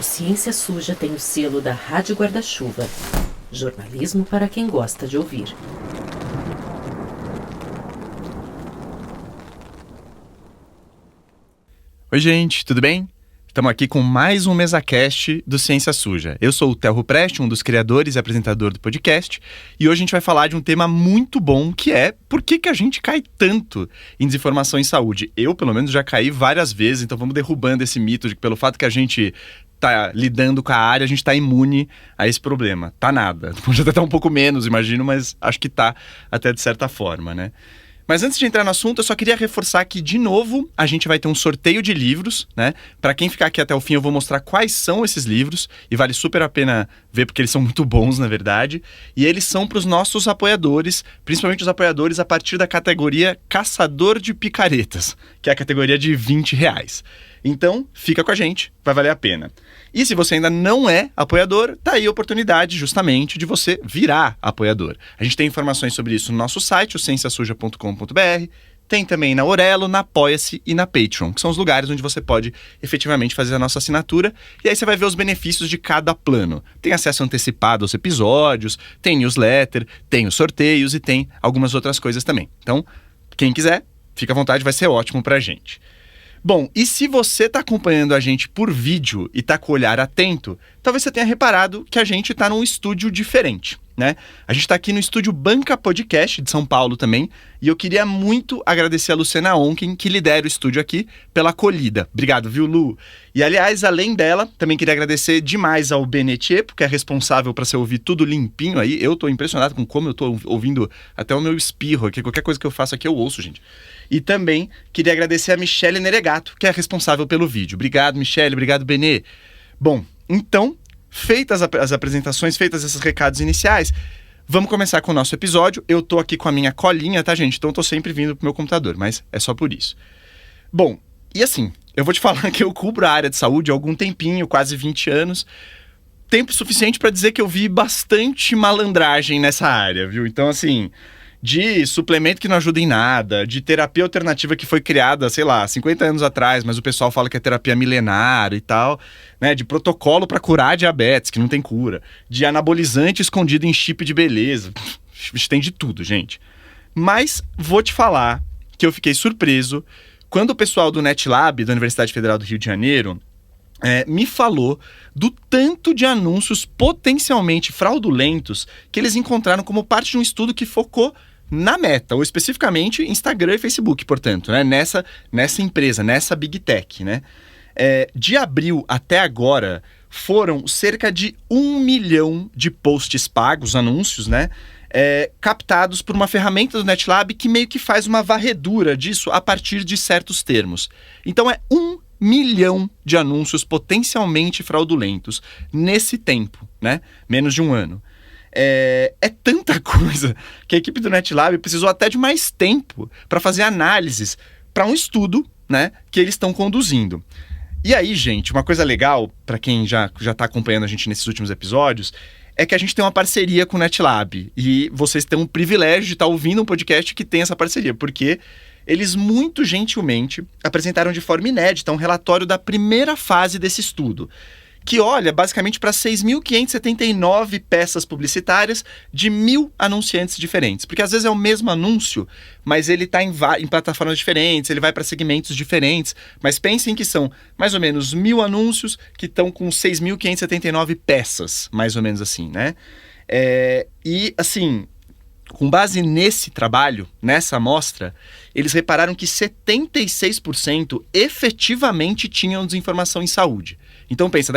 O Ciência Suja tem o selo da Rádio Guarda-Chuva. Jornalismo para quem gosta de ouvir. Oi, gente, tudo bem? Estamos aqui com mais um MesaCast do Ciência Suja. Eu sou o Telro Preste, um dos criadores e apresentador do podcast, e hoje a gente vai falar de um tema muito bom, que é por que a gente cai tanto em desinformação em saúde. Eu, pelo menos, já caí várias vezes, então vamos derrubando esse mito de que pelo fato que a gente tá lidando com a área, a gente tá imune a esse problema. Tá nada. Pode até estar um pouco menos, imagino, mas acho que tá até de certa forma, né? Mas antes de entrar no assunto, eu só queria reforçar que, de novo, a gente vai ter um sorteio de livros, né? Para quem ficar aqui até o fim, eu vou mostrar quais são esses livros, e vale super a pena ver, porque eles são muito bons, na verdade. E eles são para os nossos apoiadores, principalmente os apoiadores a partir da categoria Caçador de Picaretas, que é a categoria de R$20. Então, fica com a gente, vai valer a pena. E se você ainda não é apoiador, tá aí a oportunidade justamente de você virar apoiador. A gente tem informações sobre isso no nosso site, o cienciasuja.com.br, tem também na Orelo, na Apoia-se e na Patreon, que são os lugares onde você pode efetivamente fazer a nossa assinatura, e aí você vai ver os benefícios de cada plano. Tem acesso antecipado aos episódios, tem newsletter, tem os sorteios e tem algumas outras coisas também. Então, quem quiser, fica à vontade, vai ser ótimo pra gente. Bom, e se você está acompanhando a gente por vídeo e está com o olhar atento, talvez você tenha reparado que a gente está num estúdio diferente, né? A gente está aqui no estúdio Banca Podcast de São Paulo também, e eu queria muito agradecer a Luciana Onken, que lidera o estúdio aqui, pela acolhida. Obrigado, viu, Lu? E, aliás, além dela, também queria agradecer demais ao Benetiepo, que é responsável para você ouvir tudo limpinho aí. Eu estou impressionado com como eu estou ouvindo até o meu espirro aqui. Qualquer coisa que eu faço aqui eu ouço, gente. E também queria agradecer a Michele Neregato, que é responsável pelo vídeo. Obrigado, Michele. Obrigado, Benê. Bom, então, feitas as apresentações, feitas esses recados iniciais, vamos começar com o nosso episódio. Eu tô aqui com a minha colinha, tá, gente? Então eu tô sempre vindo pro meu computador, mas é só por isso. Bom, e assim, eu vou te falar que eu cubro a área de saúde há algum tempinho, quase 20 anos. Tempo suficiente para dizer que eu vi bastante malandragem nessa área, viu? Então, assim, de suplemento que não ajuda em nada, de terapia alternativa que foi criada, sei lá, 50 anos atrás, mas o pessoal fala que é terapia milenar e tal, né? De protocolo para curar diabetes, que não tem cura, de anabolizante escondido em chip de beleza. Tem de tudo, gente. Mas vou te falar que eu fiquei surpreso quando o pessoal do NetLab, da Universidade Federal do Rio de Janeiro, me falou do tanto de anúncios potencialmente fraudulentos que eles encontraram como parte de um estudo que focou na Meta, ou especificamente Instagram e Facebook, portanto, né? Nessa empresa, nessa Big Tech, né? De abril até agora, foram cerca de 1 milhão de posts pagos, anúncios, né? Captados por uma ferramenta do NetLab que meio que faz uma varredura disso a partir de certos termos. Então 1 milhão de anúncios potencialmente fraudulentos nesse tempo, né? Menos de um ano. É tanta coisa que a equipe do NetLab precisou até de mais tempo para fazer análises para um estudo, né, que eles estão conduzindo. E aí, gente, uma coisa legal para quem já está acompanhando a gente nesses últimos episódios é que a gente tem uma parceria com o NetLab e vocês têm o privilégio de estar ouvindo um podcast que tem essa parceria, porque eles muito gentilmente apresentaram de forma inédita um relatório da primeira fase desse estudo, que olha basicamente para 6.579 peças publicitárias de 1.000 anunciantes diferentes. Porque às vezes é o mesmo anúncio, mas ele está em plataformas diferentes, ele vai para segmentos diferentes. Mas pensem que são mais ou menos 1.000 anúncios que estão com 6.579 peças, mais ou menos assim, né? E assim, com base nesse trabalho, nessa amostra, eles repararam que 76% efetivamente tinham desinformação em saúde. Então pensa,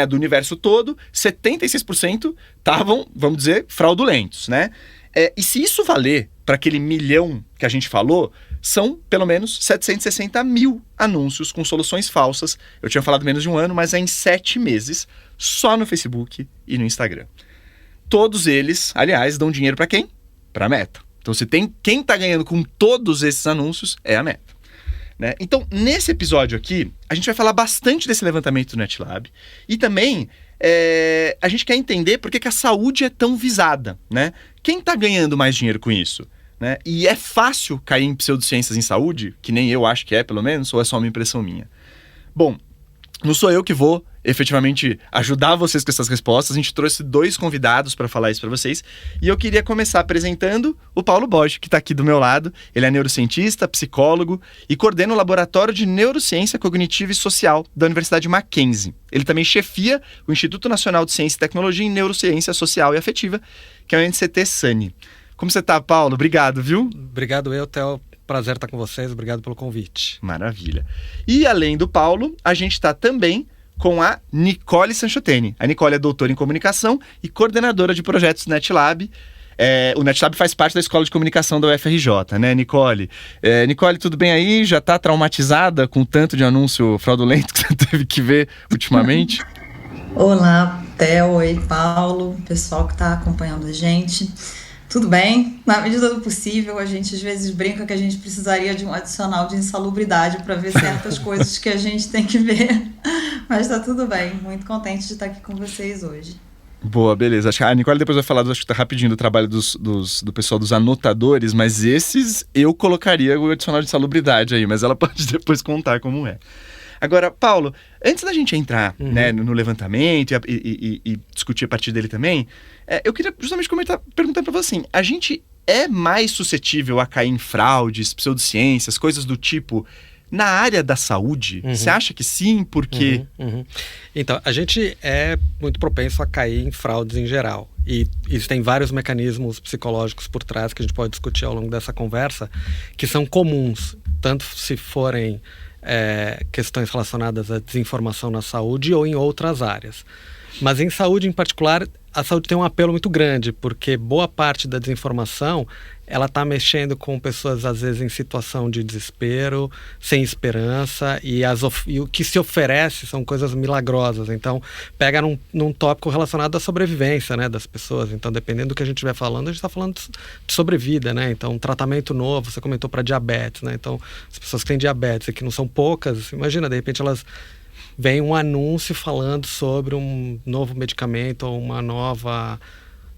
do universo todo, 76% estavam, vamos dizer, fraudulentos, né? E se isso valer para aquele 1 milhão que a gente falou, são pelo menos 760 mil anúncios com soluções falsas. Eu tinha falado menos de um ano, mas é em 7 meses, só no Facebook e no Instagram. Todos eles, aliás, dão dinheiro para quem? Para a Meta. Então, se tem quem está ganhando com todos esses anúncios, é a Meta. Né? Então, nesse episódio aqui, a gente vai falar bastante desse levantamento do NetLab e também a gente quer entender por que a saúde é tão visada, né? Quem está ganhando mais dinheiro com isso? Né? E é fácil cair em pseudociências em saúde, que nem eu acho que é, pelo menos, ou é só uma impressão minha? Bom, não sou eu que vou efetivamente ajudar vocês com essas respostas. A gente trouxe 2 convidados para falar isso para vocês. E eu queria começar apresentando o Paulo Bosch, que está aqui do meu lado. Ele é neurocientista, psicólogo e coordena o Laboratório de Neurociência Cognitiva e Social da Universidade Mackenzie. Ele também chefia o Instituto Nacional de Ciência e Tecnologia em Neurociência Social e Afetiva, que é o NCT-SANI. Como você está, Paulo? Obrigado, viu? Obrigado, Theo. Prazer estar com vocês. Obrigado pelo convite. Maravilha. E além do Paulo, a gente está também com a Nicole Sanchoteni. A Nicole é doutora em comunicação e coordenadora de projetos do NetLab. O NetLab faz parte da Escola de Comunicação da UFRJ, né, Nicole? Nicole, tudo bem aí? Já está traumatizada com o tanto de anúncio fraudulento que você teve que ver ultimamente? Olá, Theo, oi, Paulo, pessoal que está acompanhando a gente. Tudo bem? Na medida do possível, a gente às vezes brinca que a gente precisaria de um adicional de insalubridade para ver certas coisas que a gente tem que ver. Mas tá tudo bem, muito contente de estar aqui com vocês hoje. Boa, beleza. Acho que a Nicole depois vai falar, acho que tá rapidinho, do trabalho do pessoal dos anotadores, mas esses eu colocaria o adicional de insalubridade aí, mas ela pode depois contar como é. Agora, Paulo, antes da gente entrar né, no levantamento e discutir a partir dele também, eu queria justamente perguntar para você assim, a gente é mais suscetível a cair em fraudes, pseudociências, coisas do tipo, na área da saúde? Você acha que sim? Por quê? Então, a gente é muito propenso a cair em fraudes em geral. E existem vários mecanismos psicológicos por trás que a gente pode discutir ao longo dessa conversa, que são comuns, tanto se forem questões relacionadas à desinformação na saúde ou em outras áreas. Mas em saúde em particular, a saúde tem um apelo muito grande, porque boa parte da desinformação ela está mexendo com pessoas às vezes em situação de desespero, sem esperança, e o que se oferece são coisas milagrosas. Então pega num tópico relacionado à sobrevivência, né, das pessoas. Então dependendo do que a gente estiver falando, a gente está falando de sobrevida, né? Então um tratamento novo, você comentou para diabetes, né? Então as pessoas que têm diabetes e que não são poucas, imagina, de repente elas vem um anúncio falando sobre um novo medicamento ou uma nova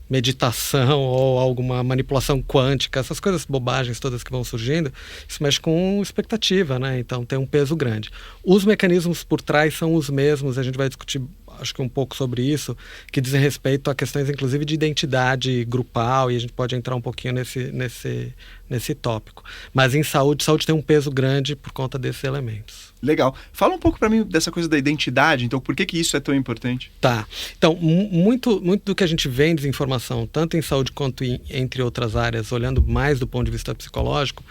meditação ou alguma manipulação quântica, essas coisas, bobagens todas que vão surgindo, isso mexe com expectativa, né? Então tem um peso grande. Os mecanismos por trás são os mesmos, a gente vai discutir acho que um pouco sobre isso, que dizem respeito a questões inclusive de identidade grupal, e a gente pode entrar um pouquinho nesse tópico. Mas em saúde tem um peso grande por conta desses elementos. Legal. Fala um pouco para mim dessa coisa da identidade, então por que isso é tão importante? Tá. Então, muito do que a gente vê em desinformação, tanto em saúde quanto entre outras áreas, olhando mais do ponto de vista psicológico,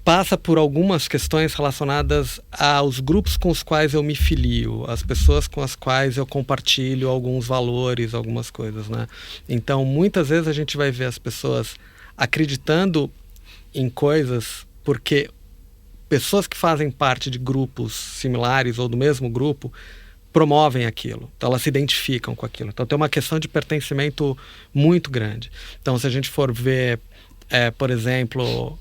passa por algumas questões relacionadas aos grupos com os quais eu me filio, as pessoas com as quais eu compartilho alguns valores, algumas coisas, né? Então, muitas vezes a gente vai ver as pessoas acreditando em coisas porque pessoas que fazem parte de grupos similares ou do mesmo grupo promovem aquilo, então elas se identificam com aquilo. Então tem uma questão de pertencimento muito grande. Então se a gente for ver, por exemplo,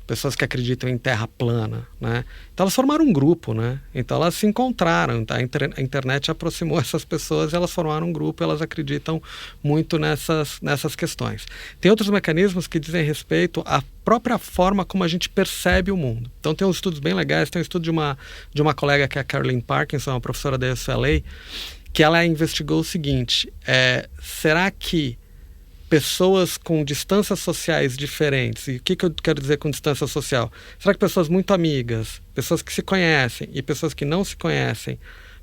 pessoas que acreditam em terra plana, né? Então elas formaram um grupo, né? Então elas se encontraram, tá? A internet aproximou essas pessoas e elas formaram um grupo, elas acreditam muito nessas questões. Tem outros mecanismos que dizem respeito à própria forma como a gente percebe o mundo. Então tem uns estudos bem legais, tem um estudo de uma colega que é a Caroline Parkinson, uma professora da UCLA, que ela investigou o seguinte, será que pessoas com distâncias sociais diferentes, e o que eu quero dizer com distância social? Será que pessoas muito amigas, pessoas que se conhecem e pessoas que não se conhecem,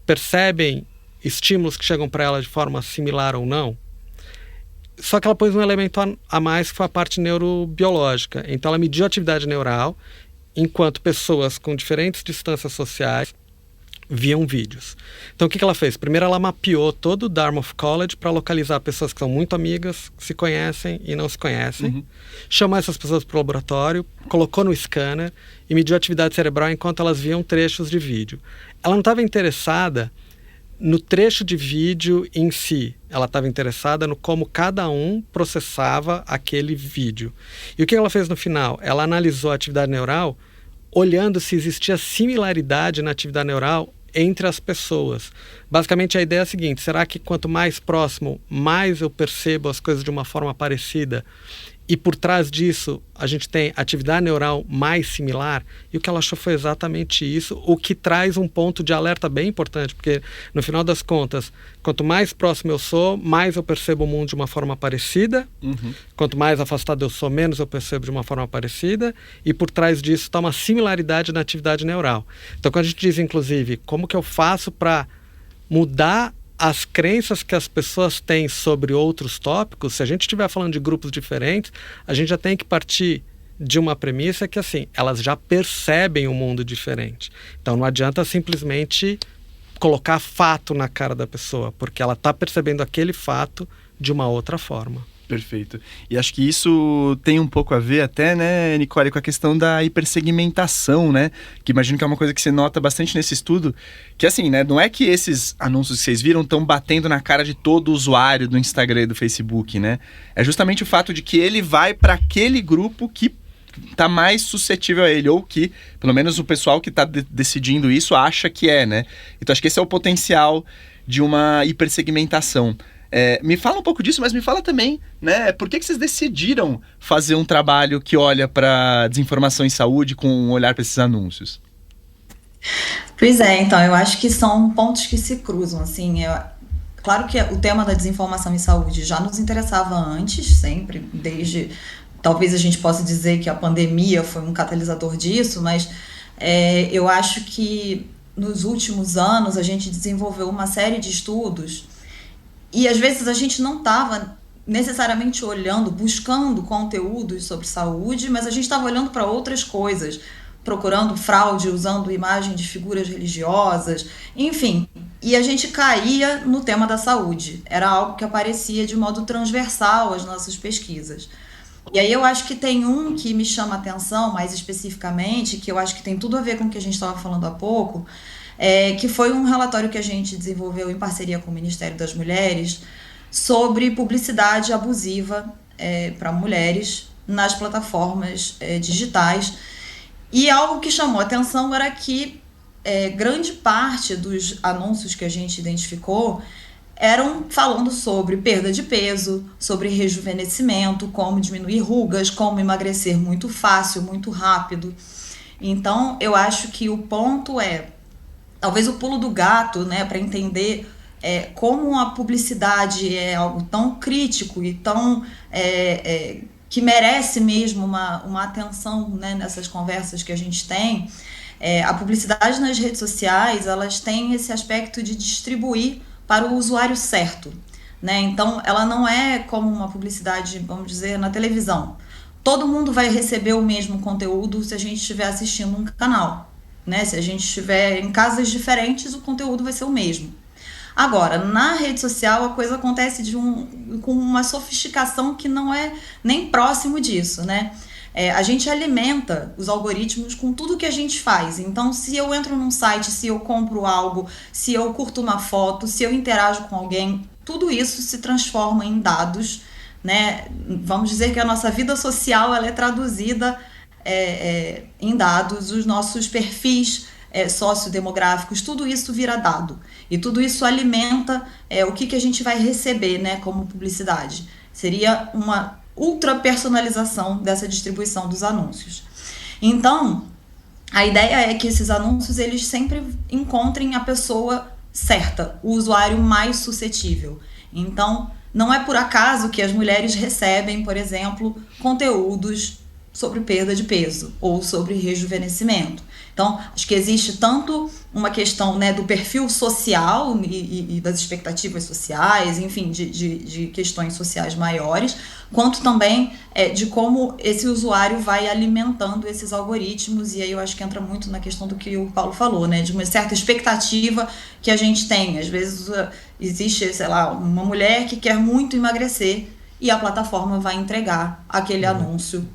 percebem estímulos que chegam para elas de forma similar ou não? Só que ela pôs um elemento a mais, que foi a parte neurobiológica. Então ela mediu a atividade neural, enquanto pessoas com diferentes distâncias sociais viam vídeos. Então o que ela fez? Primeiro ela mapeou todo o Dartmouth College para localizar pessoas que são muito amigas, que se conhecem e não se conhecem. Chamou essas pessoas para o laboratório, colocou no scanner e mediu a atividade cerebral enquanto elas viam trechos de vídeo. Ela não estava interessada no trecho de vídeo em si, ela estava interessada no como cada um processava aquele vídeo. E o que ela fez no final? Ela analisou a atividade neural olhando se existia similaridade na atividade neural entre as pessoas. Basicamente a ideia é a seguinte, será que quanto mais próximo, mais eu percebo as coisas de uma forma parecida e por trás disso a gente tem atividade neural mais similar, e o que ela achou foi exatamente isso, o que traz um ponto de alerta bem importante, porque no final das contas, quanto mais próximo eu sou, mais eu percebo o mundo de uma forma parecida, quanto mais afastado eu sou, menos eu percebo de uma forma parecida, e por trás disso está uma similaridade na atividade neural. Então quando a gente diz, inclusive, como que eu faço para mudar as crenças que as pessoas têm sobre outros tópicos, se a gente estiver falando de grupos diferentes, a gente já tem que partir de uma premissa que, assim, elas já percebem um mundo diferente. Então não adianta simplesmente colocar fato na cara da pessoa, porque ela está percebendo aquele fato de uma outra forma. Perfeito. E acho que isso tem um pouco a ver até, né, Nicole, com a questão da hipersegmentação, né? Que imagino que é uma coisa que você nota bastante nesse estudo, que assim, né, não é que esses anúncios que vocês viram estão batendo na cara de todo usuário do Instagram e do Facebook, né? É justamente o fato de que ele vai para aquele grupo que tá mais suscetível a ele, ou que, pelo menos o pessoal que tá decidindo isso acha que é, né? Então acho que esse é o potencial de uma hipersegmentação. Me fala um pouco disso, mas me fala também, né, por que vocês decidiram fazer um trabalho que olha para desinformação em saúde com um olhar para esses anúncios? Pois é, então, eu acho que são pontos que se cruzam, assim, claro que o tema da desinformação em saúde já nos interessava antes, sempre, desde, talvez a gente possa dizer que a pandemia foi um catalisador disso, mas eu acho que nos últimos anos a gente desenvolveu uma série de estudos. E às vezes a gente não estava necessariamente olhando, buscando conteúdos sobre saúde, mas a gente estava olhando para outras coisas, procurando fraude, usando imagem de figuras religiosas, enfim. E a gente caía no tema da saúde. Era algo que aparecia de modo transversal às nossas pesquisas. E aí eu acho que tem um que me chama a atenção mais especificamente, que eu acho que tem tudo a ver com o que a gente estava falando há pouco, que foi um relatório que a gente desenvolveu em parceria com o Ministério das Mulheres sobre publicidade abusiva para mulheres nas plataformas digitais. E algo que chamou a atenção era que grande parte dos anúncios que a gente identificou eram falando sobre perda de peso, sobre rejuvenescimento, como diminuir rugas, como emagrecer muito fácil, muito rápido. Então, eu acho que o ponto talvez o pulo do gato, né, para entender como a publicidade é algo tão crítico e tão que merece mesmo uma atenção, né, nessas conversas que a gente tem. A publicidade nas redes sociais, elas têm esse aspecto de distribuir para o usuário certo, né? Então, ela não é como uma publicidade, vamos dizer, na televisão. Todo mundo vai receber o mesmo conteúdo se a gente estiver assistindo um canal, né? Se a gente estiver em casas diferentes, o conteúdo vai ser o mesmo. Agora, na rede social, a coisa acontece com uma sofisticação que não é nem próximo disso, né? A gente alimenta os algoritmos com tudo que a gente faz. Então, se eu entro num site, se eu compro algo, se eu curto uma foto, se eu interajo com alguém, tudo isso se transforma em dados, né? Vamos dizer que a nossa vida social ela é traduzida em dados, os nossos perfis sociodemográficos, tudo isso vira dado. E tudo isso alimenta o que a gente vai receber, né, como publicidade. Seria uma ultra personalização dessa distribuição dos anúncios. Então, a ideia é que esses anúncios eles sempre encontrem a pessoa certa, o usuário mais suscetível. Então, não é por acaso que as mulheres recebem, por exemplo, conteúdos sobre perda de peso ou sobre rejuvenescimento. Então, acho que existe tanto uma questão, né, do perfil social e das expectativas sociais, enfim, de questões sociais maiores, quanto também de como esse usuário vai alimentando esses algoritmos. E aí eu acho que entra muito na questão do que o Paulo falou, né, de uma certa expectativa que a gente tem. Às vezes existe, sei lá, uma mulher que quer muito emagrecer e a plataforma vai entregar aquele anúncio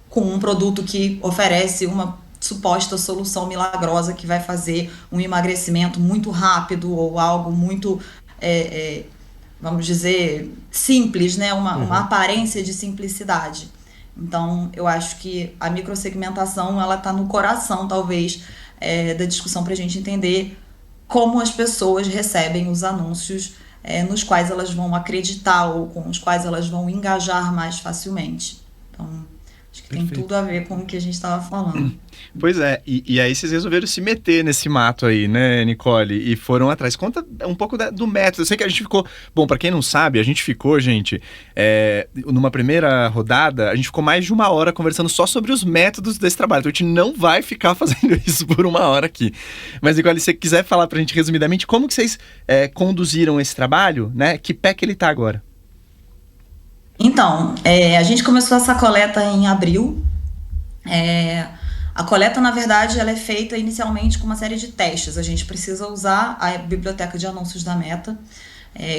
com um produto que oferece uma suposta solução milagrosa que vai fazer um emagrecimento muito rápido ou algo muito, vamos dizer, simples, né? Uma aparência de simplicidade. Então, eu acho que a microsegmentação ela está no coração, talvez, da discussão para a gente entender como as pessoas recebem os anúncios nos quais elas vão acreditar ou com os quais elas vão engajar mais facilmente. Então, acho que Perfeito. tem tudo a ver com o que a gente estava falando. Pois é, e aí vocês resolveram se meter nesse mato aí, né, Nicole? E foram atrás. Conta um pouco do método. Eu sei que a gente ficou... Bom, pra quem não sabe, a gente ficou, gente, numa primeira rodada, a gente ficou mais de 1 hora conversando só sobre os métodos desse trabalho. Então a gente não vai ficar fazendo isso por 1 hora aqui. Mas, Nicole, se você quiser falar pra gente resumidamente, como que vocês conduziram esse trabalho, né? Que pé que ele tá agora? Então, a gente começou essa coleta em abril. A coleta, na verdade, ela é feita inicialmente com uma série de testes. A gente precisa usar a biblioteca de anúncios da Meta,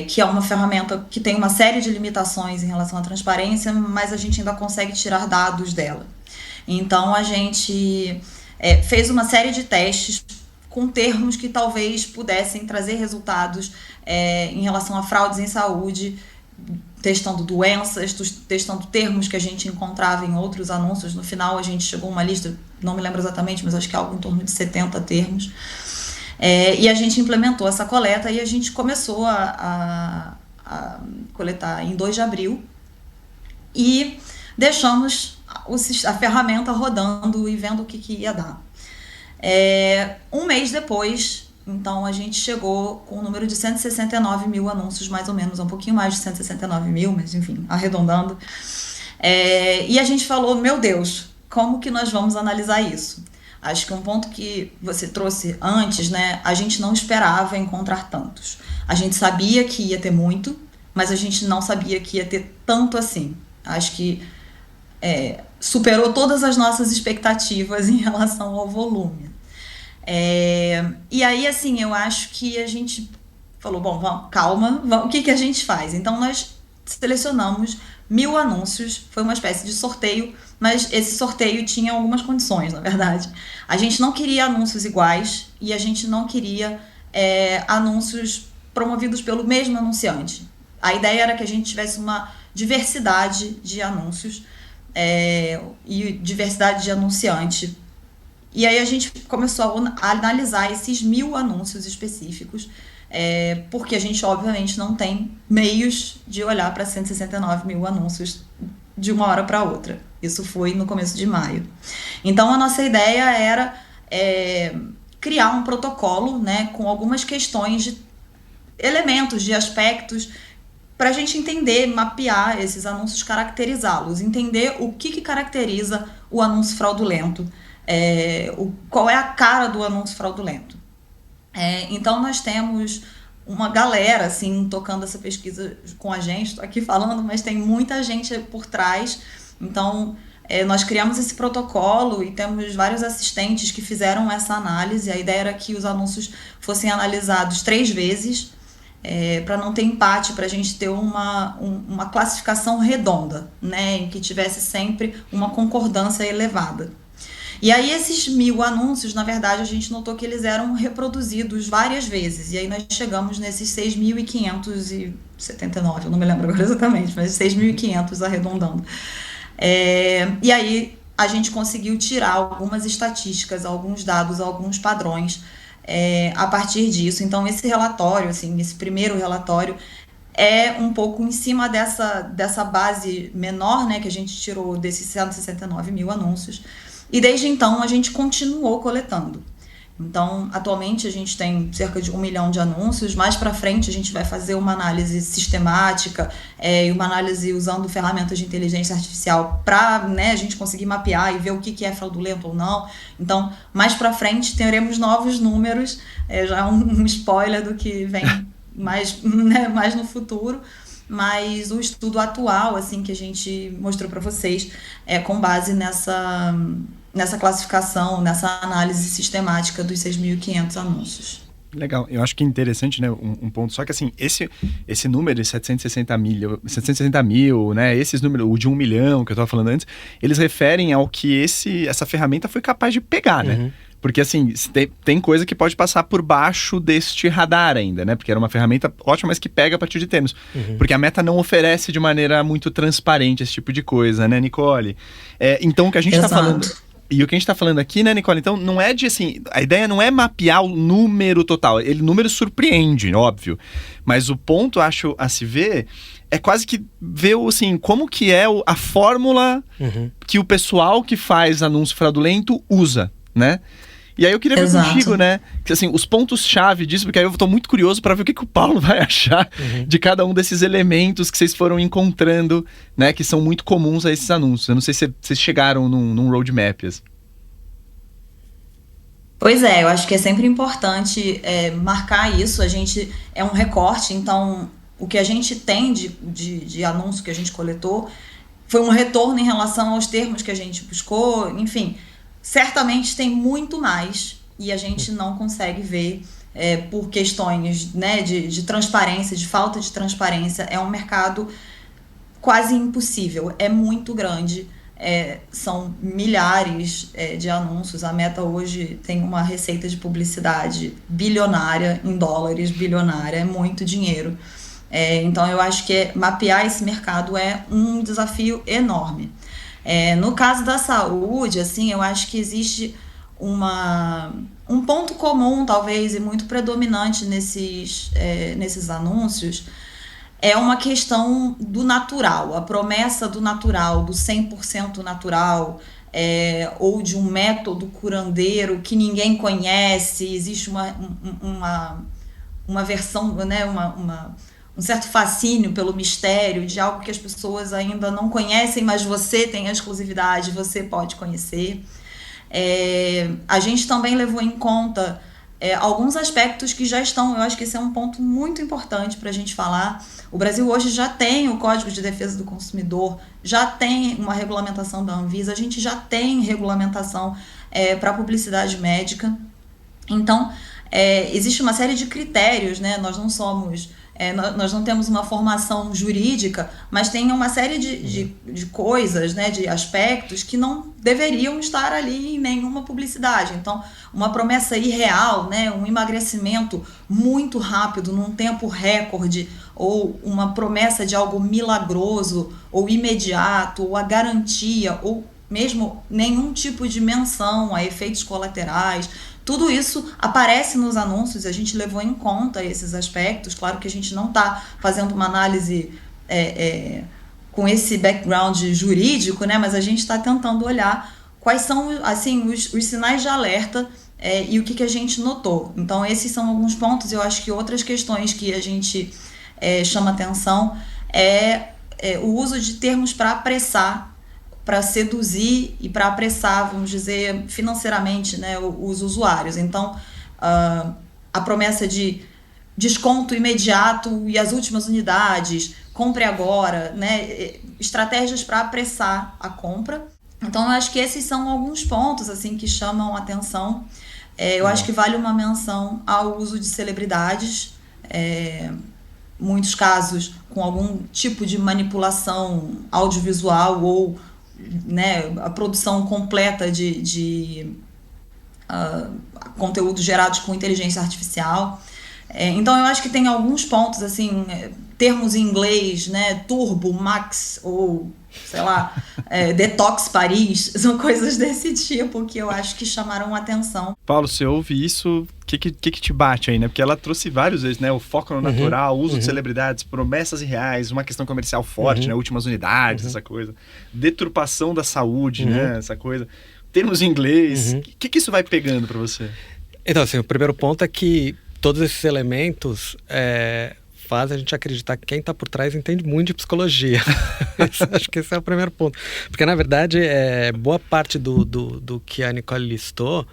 que é uma ferramenta que tem uma série de limitações em relação à transparência, mas a gente ainda consegue tirar dados dela. Então, a gente fez uma série de testes com termos que talvez pudessem trazer resultados em relação a fraudes em saúde, testando doenças, testando termos que a gente encontrava em outros anúncios. No final a gente chegou a uma lista, não me lembro exatamente, mas acho que é algo em torno de 70 termos. E a gente implementou essa coleta e a gente começou a coletar em 2 de abril e deixamos a ferramenta rodando e vendo o que ia dar. 1 mês depois, então a gente chegou com o número de 169 mil anúncios, mais ou menos, um pouquinho mais de 169 mil, mas enfim, arredondando. E a gente falou, meu Deus, como que nós vamos analisar isso? Acho que um ponto que você trouxe antes, né, a gente não esperava encontrar tantos. A gente sabia que ia ter muito, mas a gente não sabia que ia ter tanto assim. Acho que superou todas as nossas expectativas em relação ao volume. E aí, assim, eu acho que a gente falou, bom, calma, o que a gente faz? Então, nós selecionamos 1.000 anúncios, foi uma espécie de sorteio, mas esse sorteio tinha algumas condições, na verdade. A gente não queria anúncios iguais e a gente não queria anúncios promovidos pelo mesmo anunciante. A ideia era que a gente tivesse uma diversidade de anúncios e diversidade de anunciante. E aí a gente começou a analisar esses 1.000 anúncios específicos, porque a gente, obviamente, não tem meios de olhar para 169 mil anúncios de uma hora para outra. Isso foi no começo de maio. Então, a nossa ideia era criar um protocolo, né, com algumas questões de elementos, de aspectos, para a gente entender, mapear esses anúncios, caracterizá-los, entender o que caracteriza o anúncio fraudulento, qual é a cara do anúncio fraudulento. Então nós temos uma galera assim, tocando essa pesquisa com a gente, estou aqui falando, mas tem muita gente por trás. Então nós criamos esse protocolo e temos vários assistentes que fizeram essa análise. A ideia era que os anúncios fossem analisados 3 vezes, para não ter empate, para a gente ter uma classificação redonda, né, em que tivesse sempre uma concordância elevada. E aí esses 1.000 anúncios, na verdade, a gente notou que eles reproduzidos várias vezes. E aí nós chegamos nesses 6.579, eu não me lembro agora exatamente, mas 6.500 arredondando. E aí a gente conseguiu tirar algumas estatísticas, alguns dados, alguns padrões a partir disso. Então esse relatório, assim, esse primeiro relatório, é um pouco em cima dessa base menor, né, que a gente tirou desses 169 mil anúncios. E desde então a gente continuou coletando. Então, atualmente a gente tem cerca de 1 milhão de anúncios. Mais para frente a gente vai fazer uma análise sistemática e uma análise usando ferramentas de inteligência artificial para, né, a gente conseguir mapear e ver o que é fraudulento ou não. Então, mais para frente teremos novos números, já um spoiler do que vem mais, né, mais no futuro. Mas o estudo atual, assim, que a gente mostrou para vocês, é com base nessa classificação, nessa análise sistemática dos 6.500 anúncios. Legal, eu acho que é interessante, né, um ponto, só que assim, esse número de 760 mil, né, esses números, o de 1 milhão que eu estava falando antes, eles referem ao que essa ferramenta foi capaz de pegar, né? Porque, assim, tem coisa que pode passar por baixo deste radar ainda, né? Porque era uma ferramenta ótima, mas que pega a partir de termos. Porque a Meta não oferece de maneira muito transparente esse tipo de coisa, né, Nicole? Então, o que a gente está falando... E o que a gente tá falando aqui, né, Nicole? Então, não é de, assim... A ideia não é mapear o número total. O número surpreende, óbvio. Mas o ponto, acho, a se ver... É quase que ver, assim, como que é a fórmula que o pessoal que faz anúncio fraudulento usa, né? E aí eu queria ver contigo, né? Que, assim, os pontos-chave disso, porque aí eu tô muito curioso para ver o que o Paulo vai achar de cada um desses elementos que vocês foram encontrando, né? Que são muito comuns a esses anúncios. Eu não sei se vocês chegaram num roadmap. Assim. Pois é, eu acho que é sempre importante marcar isso. A gente é um recorte, então o que a gente tem de anúncio que a gente coletou foi um retorno em relação aos termos que a gente buscou, enfim, certamente tem muito mais e a gente não consegue ver por questões, né, de transparência, de falta de transparência. É um mercado quase impossível, é muito grande. São milhares de anúncios. A Meta hoje tem uma receita de publicidade bilionária, em dólares, bilionária, é muito dinheiro. Então eu acho que mapear esse mercado é um desafio enorme. No caso da saúde, assim, eu acho que existe um ponto comum, talvez, e muito predominante nesses anúncios, é uma questão do natural, a promessa do natural, do 100% natural, ou de um método curandeiro que ninguém conhece. Existe uma versão, né, um certo fascínio pelo mistério de algo que as pessoas ainda não conhecem, mas você tem a exclusividade, você pode conhecer. A gente também levou em conta alguns aspectos que já estão, eu acho que esse é um ponto muito importante para a gente falar. O Brasil hoje já tem o Código de Defesa do Consumidor, já tem uma regulamentação da Anvisa, a gente já tem regulamentação para publicidade médica. Então, existe uma série de critérios, né? Nós não temos uma formação jurídica, mas tem uma série de coisas, né, de aspectos que não deveriam estar ali em nenhuma publicidade. Então, uma promessa irreal, né, um emagrecimento muito rápido, num tempo recorde, ou uma promessa de algo milagroso, ou imediato, ou a garantia, ou mesmo nenhum tipo de menção a efeitos colaterais. Tudo isso aparece nos anúncios, a gente levou em conta esses aspectos. Claro que a gente não está fazendo uma análise com esse background jurídico, né? Mas a gente está tentando olhar quais são, assim, os sinais de alerta e o que a gente notou. Então, esses são alguns pontos. Eu acho que outras questões que a gente chama atenção o uso de termos para apressar, para seduzir e para apressar, vamos dizer, financeiramente, né, os usuários. Então, a promessa de desconto imediato e as últimas unidades, compre agora, né, estratégias para apressar a compra. Então, eu acho que esses são alguns pontos assim, que chamam a atenção. Eu acho que vale uma menção ao uso de celebridades, muitos casos com algum tipo de manipulação audiovisual ou, né, a produção completa de conteúdos gerados com inteligência artificial. Então eu acho que tem alguns pontos, assim, termos em inglês, né, Turbo, Max ou, sei lá, Detox Paris, são coisas desse tipo que eu acho que chamaram atenção. Paulo, você ouve isso, o que te bate aí, né? Porque ela trouxe várias vezes, né? O foco no natural, o uso de celebridades, promessas irreais, uma questão comercial forte, né? Últimas unidades, essa coisa. Deturpação da saúde, né? Essa coisa. Termos em inglês. O que isso vai pegando para você? Então, assim, o primeiro ponto é que todos esses elementos faz a gente acreditar que quem está por trás entende muito de psicologia. Acho que esse é o primeiro ponto. Porque, na verdade, boa parte do que a Nicole listou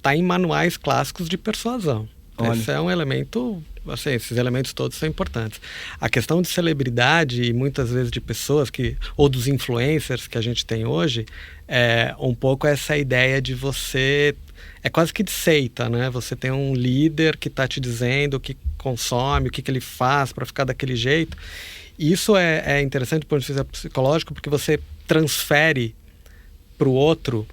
tá em manuais clássicos de persuasão. Olha. Esse é um elemento... Assim, esses elementos todos são importantes. A questão de celebridade e muitas vezes de pessoas ou dos influencers que a gente tem hoje, um pouco essa ideia de você... É quase que de seita, né? Você tem um líder que está te dizendo o que consome, o que ele faz para ficar daquele jeito. E isso é interessante do ponto de vista psicológico, porque você transfere para o outro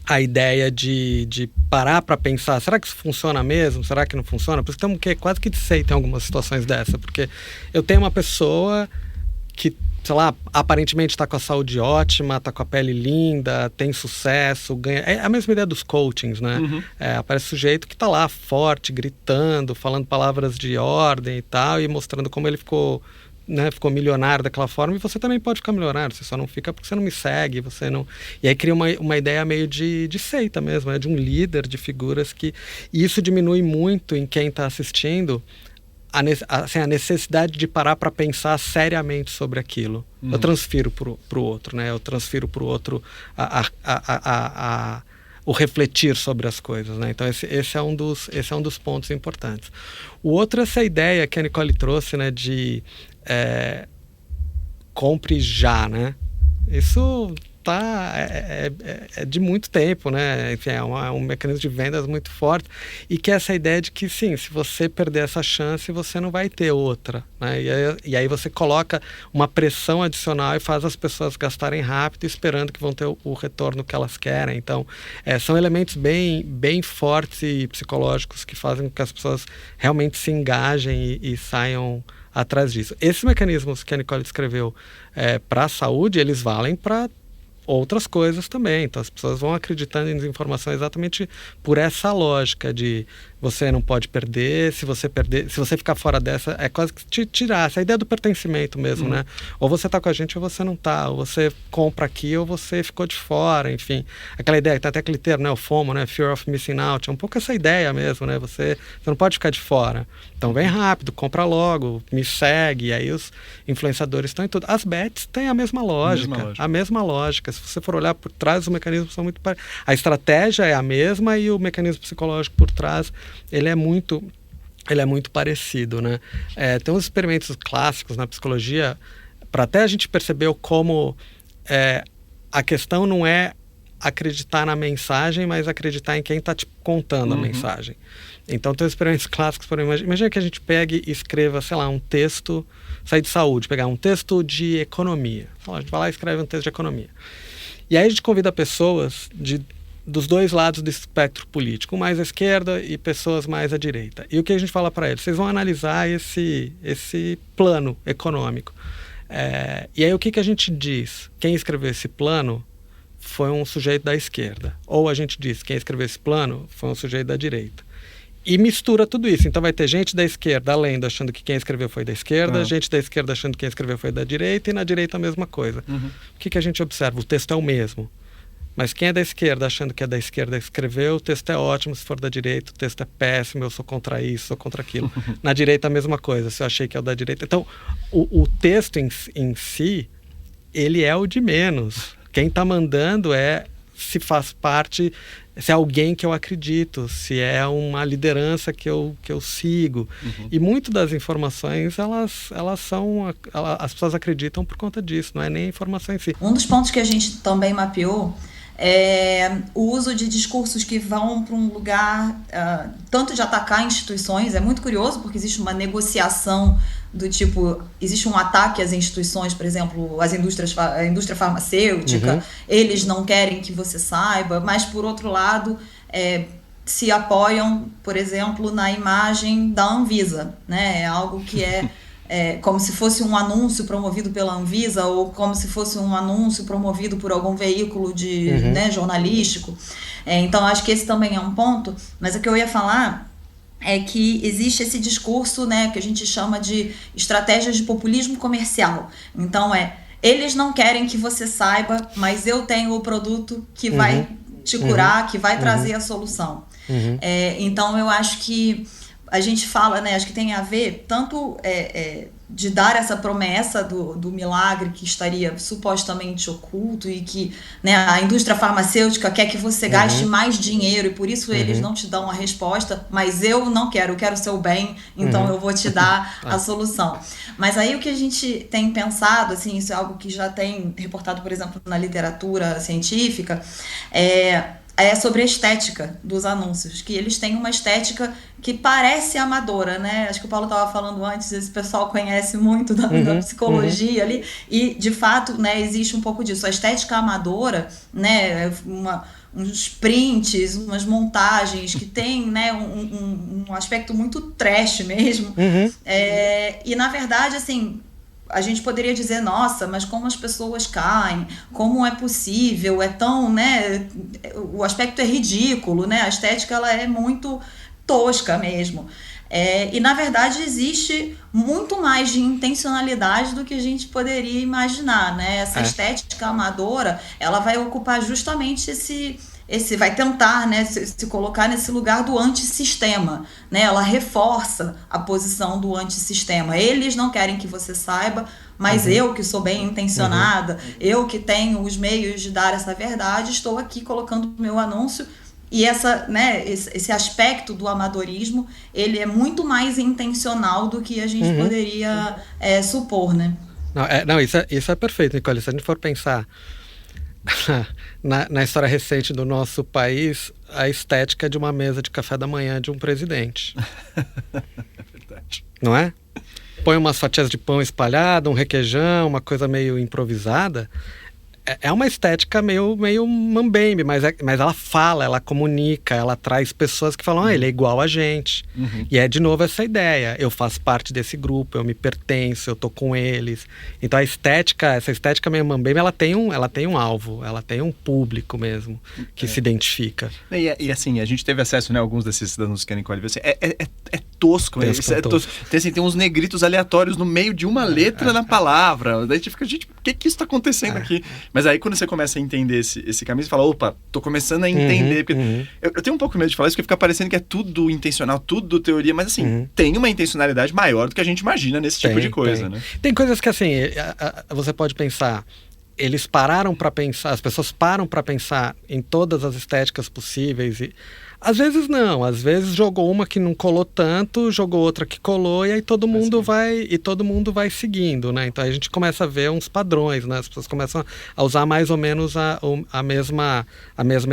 a ideia de parar para pensar, será que isso funciona mesmo? Será que não funciona? Por isso que quase que de seita em algumas situações dessa, porque eu tenho uma pessoa que sei lá, aparentemente está com a saúde ótima, está com a pele linda, tem sucesso, ganha. É a mesma ideia dos coachings, né? Aparece sujeito que está lá forte, gritando, falando palavras de ordem e tal, e mostrando como ele ficou, né, ficou milionário daquela forma, e você também pode ficar milionário, você só não fica porque você não me segue, você não... E aí cria uma ideia meio de seita mesmo, né? De um líder, de figuras que... E isso diminui muito em quem está assistindo a necessidade de parar para pensar seriamente sobre aquilo. Eu transfiro pro outro, né? Eu transfiro pro outro o refletir sobre as coisas, né? Então esse é um dos pontos importantes. O outro é essa ideia que a Nicole trouxe, né? De compre já, né? Isso é de muito tempo, né? Enfim, é um mecanismo de vendas muito forte, e que é essa ideia de que, sim, se você perder essa chance, você não vai ter outra, né? E aí você coloca uma pressão adicional e faz as pessoas gastarem rápido, esperando que vão ter o retorno que elas querem. Então, são elementos bem fortes e psicológicos que fazem com que as pessoas realmente se engajem e saiam atrás disso. Esses mecanismos que a Nicole descreveu para a saúde, eles valem para outras coisas também. Então as pessoas vão acreditando em desinformação exatamente por essa lógica de você não pode perder, se você ficar fora dessa, é quase que te tirar essa ideia do pertencimento mesmo, né? Ou você tá com a gente ou você não tá, ou você compra aqui ou você ficou de fora, enfim. Aquela ideia, tá até aquele termo, né? O FOMO, né? Fear of Missing Out, é um pouco essa ideia mesmo, né? Você não pode ficar de fora. Então vem rápido, compra logo, me segue, e aí os influenciadores estão em tudo. As bets têm a mesma lógica. A mesma lógica. Se você for olhar por trás, os mecanismos são muito parecidos. A estratégia é a mesma e o mecanismo psicológico por trás, ele é muito parecido, né? Tem uns experimentos clássicos na psicologia para até a gente perceber como a questão não é acreditar na mensagem, mas acreditar em quem está te contando a mensagem. Então tem experimentos clássicos, por exemplo, imagina que a gente pegue e escreva, sei lá, um texto, sair de saúde, pegar um texto de economia. A gente vai lá e escreve um texto de economia. E aí a gente convida pessoas dos dois lados do espectro político, mais à esquerda e pessoas mais à direita. E o que a gente fala para eles? Vocês vão analisar esse plano econômico. E aí o que a gente diz? Quem escreveu esse plano foi um sujeito da esquerda. Ou a gente diz, quem escreveu esse plano foi um sujeito da direita. E mistura tudo isso. Então vai ter gente da esquerda lendo, achando que quem escreveu foi da esquerda, gente da esquerda achando que quem escreveu foi da direita, e na direita a mesma coisa. O que a gente observa? O texto é o mesmo. Mas quem é da esquerda achando que é da esquerda escreveu, o texto é ótimo. Se for da direita, o texto é péssimo, eu sou contra isso, sou contra aquilo. Na direita a mesma coisa, se eu achei que é o da direita. Então, o texto em si, ele é o de menos. Quem está mandando se faz parte, se é alguém que eu acredito, se é uma liderança que eu sigo. E muito das informações, as pessoas acreditam por conta disso, não é nem a informação em si. Um dos pontos que a gente também mapeou é o uso de discursos que vão para um lugar tanto de atacar instituições. É muito curioso porque existe uma negociação do tipo, existe um ataque às instituições, por exemplo, a indústria farmacêutica, eles não querem que você saiba, mas por outro lado se apoiam, por exemplo, na imagem da Anvisa, né? É algo que como se fosse um anúncio promovido pela Anvisa, ou como se fosse um anúncio promovido por algum veículo jornalístico. Então acho que esse também é um ponto, mas o que eu ia falar é que existe esse discurso, né, que a gente chama de estratégias de populismo comercial. Então eles não querem que você saiba, mas eu tenho o produto que vai te curar, que vai trazer a solução. Então eu acho que a gente fala, né, acho que tem a ver tanto de dar essa promessa do milagre que estaria supostamente oculto e que, né, a indústria farmacêutica quer que você gaste mais dinheiro e por isso eles não te dão a resposta, mas eu não quero, eu quero o seu bem, então eu vou te dar a solução. Mas aí o que a gente tem pensado, assim, isso é algo que já tem reportado, por exemplo, na literatura científica, é sobre a estética dos anúncios, que eles têm uma estética que parece amadora, né? Acho que o Paulo estava falando antes, esse pessoal conhece muito da psicologia ali, e de fato, né, existe um pouco disso. A estética amadora, né, uns prints, umas montagens que tem, né, um aspecto muito trash mesmo, e na verdade, assim, a gente poderia dizer, nossa, mas como as pessoas caem, como é possível, é tão, né, o aspecto é ridículo, né, a estética ela é muito tosca mesmo. E na verdade existe muito mais de intencionalidade do que a gente poderia imaginar, né? Essa estética amadora, ela vai ocupar justamente vai tentar, né, se colocar nesse lugar do antissistema, né? Ela reforça a posição do antissistema. Eles não querem que você saiba, mas eu que sou bem intencionada, eu que tenho os meios de dar essa verdade, estou aqui colocando o meu anúncio. E esse aspecto do amadorismo, ele é muito mais intencional do que a gente poderia supor, né? Isso é perfeito, Nicole. Se a gente for pensar na história recente do nosso país, a estética de uma mesa de café da manhã de um presidente. É verdade. Não é? Põe umas fatias de pão espalhada, um requeijão, uma coisa meio improvisada. É uma estética meio mambembe, mas ela fala, ela comunica, ela traz pessoas que falam, ele é igual a gente. E é de novo essa ideia, eu faço parte desse grupo, eu me pertenço, eu tô com eles. Então essa estética meio mambembe, ela tem um alvo, ela tem um público mesmo que se identifica. E assim, a gente teve acesso, né, a alguns desses cidadãos que a Nicole viu, assim, é tosco, tosco. Tem uns negritos aleatórios no meio de uma letra na palavra. Daí a gente fica, gente, o que isso tá acontecendo aqui? Mas aí quando você começa a entender esse caminho, você fala, opa, tô começando a entender. Eu tenho um pouco medo de falar isso, porque fica parecendo que é tudo intencional, tudo teoria, mas assim, tem uma intencionalidade maior do que a gente imagina nesse tipo de coisa, né? Tem coisas que assim, você pode pensar, eles pararam para pensar, as pessoas param para pensar em todas as estéticas possíveis e às vezes não, às vezes jogou uma que não colou tanto, jogou outra que colou e aí todo mundo vai seguindo, né? Então a gente começa a ver uns padrões, né? As pessoas começam a usar mais ou menos a mesma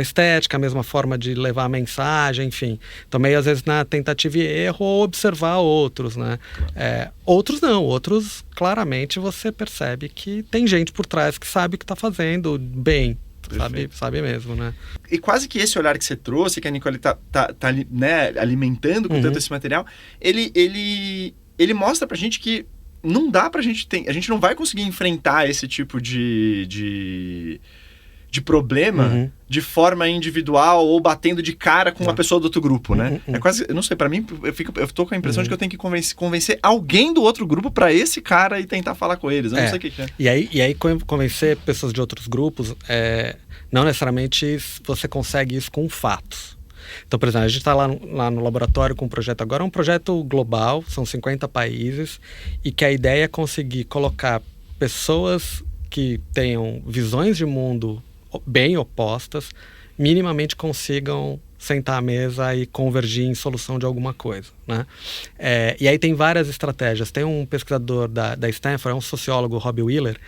estética, a mesma forma de levar a mensagem, enfim. Então meio às vezes na tentativa e erro ou observar outros, né? Outros não, outros claramente você percebe que tem gente por trás que sabe o que está fazendo bem. Sabe mesmo, né? E quase que esse olhar que você trouxe, que a Nicole tá né, alimentando com tanto esse material, ele mostra pra gente que não dá pra gente a gente não vai conseguir enfrentar esse tipo de problema de forma individual ou batendo de cara com uma pessoa do outro grupo, né? É quase, eu não sei, pra mim, eu tô com a impressão de que eu tenho que convencer alguém do outro grupo pra esse cara e tentar falar com eles. Eu não sei o que é. E aí convencer pessoas de outros grupos, não necessariamente você consegue isso com fatos. Então, por exemplo, a gente está lá no laboratório com um projeto agora, um projeto global, são 50 países, e que a ideia é conseguir colocar pessoas que tenham visões de mundo bem opostas, minimamente consigam sentar à mesa e convergir em solução de alguma coisa, né? E aí tem várias estratégias. Tem um pesquisador da Stanford, é um sociólogo, Robbie Wheeler,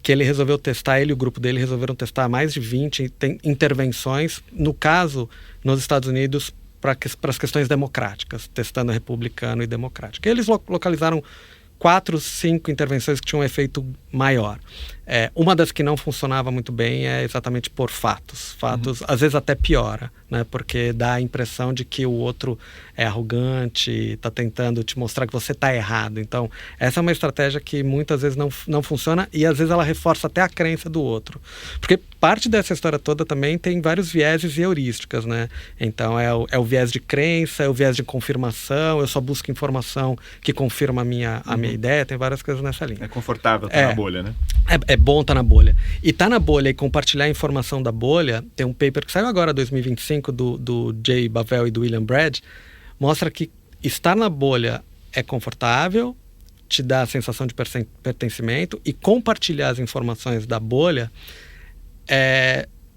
que ele resolveu testar, ele e o grupo dele resolveram testar mais de 20 intervenções, no caso, nos Estados Unidos, para as questões democráticas, testando republicano e democrático. E eles localizaram 4, 5 intervenções que tinham um efeito maior. Uma das que não funcionava muito bem é exatamente por fatos. Fatos, às vezes até piora, né? Porque dá a impressão de que o outro é arrogante, está tentando te mostrar que você está errado. Então, essa é uma estratégia que muitas vezes não funciona e às vezes ela reforça até a crença do outro. Porque parte dessa história toda também tem vários vieses e heurísticas, né? Então, é o viés de crença, é o viés de confirmação, eu só busco informação que confirma a minha ideia, tem várias coisas nessa linha. É confortável estar na bolha, né? É bom estar na bolha. E estar na bolha e compartilhar a informação da bolha, tem um paper que saiu agora, 2025, do Jay Bavel e do William Brad, mostra que estar na bolha é confortável, te dá a sensação de pertencimento, e compartilhar as informações da bolha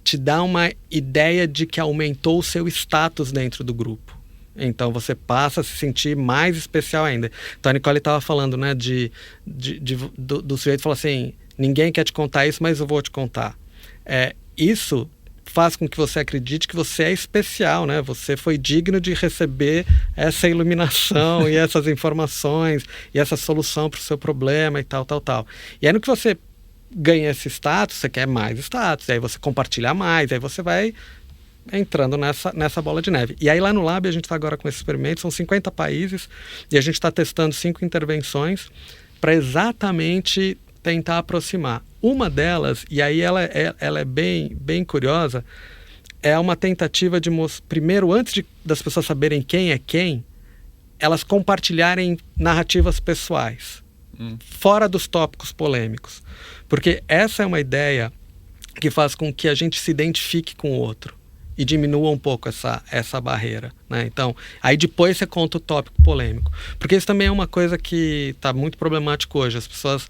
te dá uma ideia de que aumentou o seu status dentro do grupo. Então você passa a se sentir mais especial ainda. Então a Nicole estava falando, né, do sujeito falar assim, ninguém quer te contar isso, mas eu vou te contar. Isso faz com que você acredite que você é especial, né? Você foi digno de receber essa iluminação e essas informações e essa solução para o seu problema e tal. E aí no que você ganha esse status, você quer mais status, aí você compartilha mais, aí você vai entrando nessa bola de neve. E aí lá no Lab a gente está agora com esse experimento, são 50 países e a gente está testando 5 intervenções para exatamente tentar aproximar. Uma delas, e aí ela é bem curiosa, é uma tentativa de primeiro, antes das pessoas saberem quem é quem, elas compartilharem narrativas pessoais, fora dos tópicos polêmicos. Porque essa é uma ideia que faz com que a gente se identifique com o outro e diminua um pouco essa barreira, né? Então, aí depois você conta o tópico polêmico. Porque isso também é uma coisa que está muito problemático hoje. As pessoas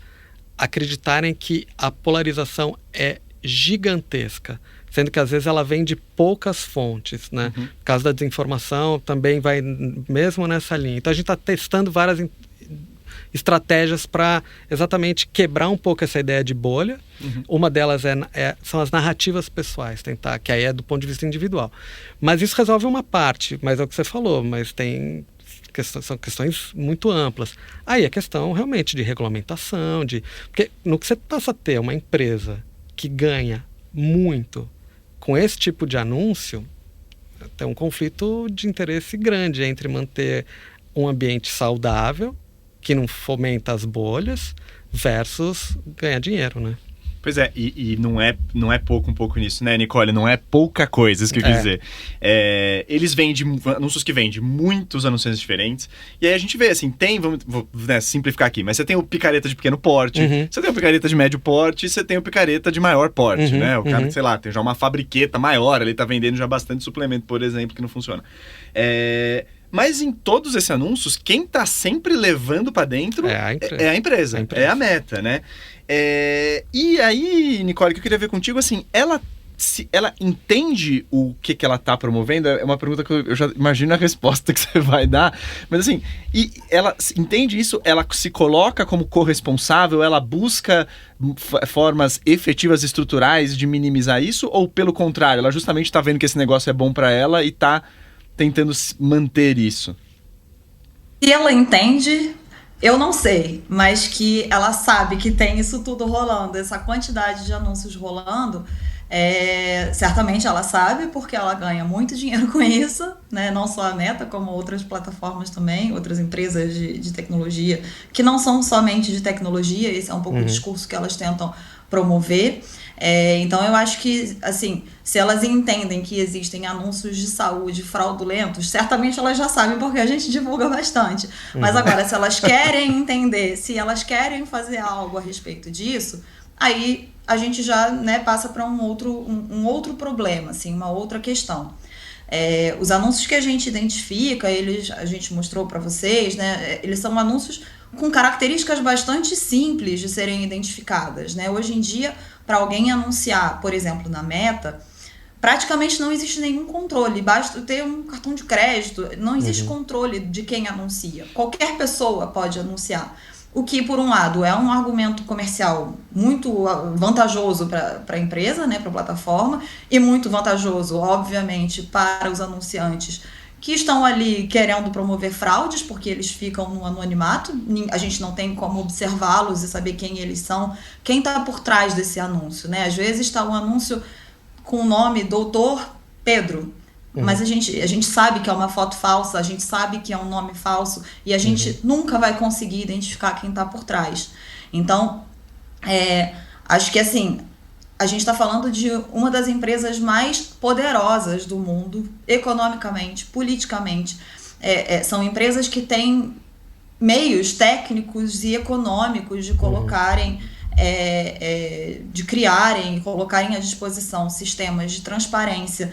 acreditarem que a polarização é gigantesca, sendo que às vezes ela vem de poucas fontes, né? Por causa da desinformação, também vai mesmo nessa linha. Então a gente está testando várias estratégias para exatamente quebrar um pouco essa ideia de bolha. Uma delas são as narrativas pessoais, tentar, que aí é do ponto de vista individual. Mas isso resolve uma parte, mas é o que você falou, mas são questões muito amplas. Aí a questão realmente de regulamentação, porque no que você passa a ter uma empresa que ganha muito com esse tipo de anúncio, tem um conflito de interesse grande entre manter um ambiente saudável, que não fomenta as bolhas, versus ganhar dinheiro, né? Pois é, e não é pouco um pouco nisso, né, Nicole? Não é pouca coisa, isso que eu quis dizer. Eles vendem anúncios que vendem muitos anunciantes diferentes, e aí a gente vê, assim, vou simplificar aqui, mas você tem o picareta de pequeno porte, você tem o picareta de médio porte, e você tem o picareta de maior porte, né? O cara, sei lá, tem já uma fabriqueta maior, ele tá vendendo já bastante suplemento, por exemplo, que não funciona. Mas em todos esses anúncios, quem tá sempre levando para dentro é a empresa, é a Meta, né? E aí, Nicole, que eu queria ver contigo, assim, ela entende o que ela tá promovendo? É uma pergunta que eu já imagino a resposta que você vai dar, mas assim, e ela entende isso? Ela se coloca como corresponsável? Ela busca formas efetivas e estruturais de minimizar isso? Ou pelo contrário, ela justamente tá vendo que esse negócio é bom para ela e tá tentando manter isso? Se ela entende, eu não sei, mas que ela sabe que tem isso tudo rolando, essa quantidade de anúncios rolando, certamente ela sabe, porque ela ganha muito dinheiro com isso, né? Não só a Meta, como outras plataformas também, outras empresas de tecnologia, que não são somente de tecnologia, esse é um pouco o discurso que elas tentam promover. Então eu acho que, assim, se elas entendem que existem anúncios de saúde fraudulentos, certamente elas já sabem, porque a gente divulga bastante. Mas agora, se elas querem entender, se elas querem fazer algo a respeito disso, aí a gente já, né, passa para um outro problema, assim, uma outra questão. Os anúncios que a gente identifica, a gente mostrou para vocês, né, eles são anúncios com características bastante simples de serem identificadas, né? Hoje em dia, para alguém anunciar, por exemplo, na Meta, praticamente não existe nenhum controle, basta ter um cartão de crédito, não existe controle de quem anuncia. Qualquer pessoa pode anunciar, o que, por um lado, é um argumento comercial muito vantajoso para a empresa, né, para a plataforma, e muito vantajoso, obviamente, para os anunciantes que estão ali querendo promover fraudes, porque eles ficam no anonimato, a gente não tem como observá-los e saber quem eles são, quem está por trás desse anúncio, né? Às vezes está um anúncio com o nome Doutor Pedro, mas a gente sabe que é uma foto falsa, a gente sabe que é um nome falso, e a gente nunca vai conseguir identificar quem está por trás. Então, acho que, assim, a gente está falando de uma das empresas mais poderosas do mundo, economicamente, politicamente. São empresas que têm meios técnicos e econômicos de colocarem, de criarem e colocarem à disposição sistemas de transparência,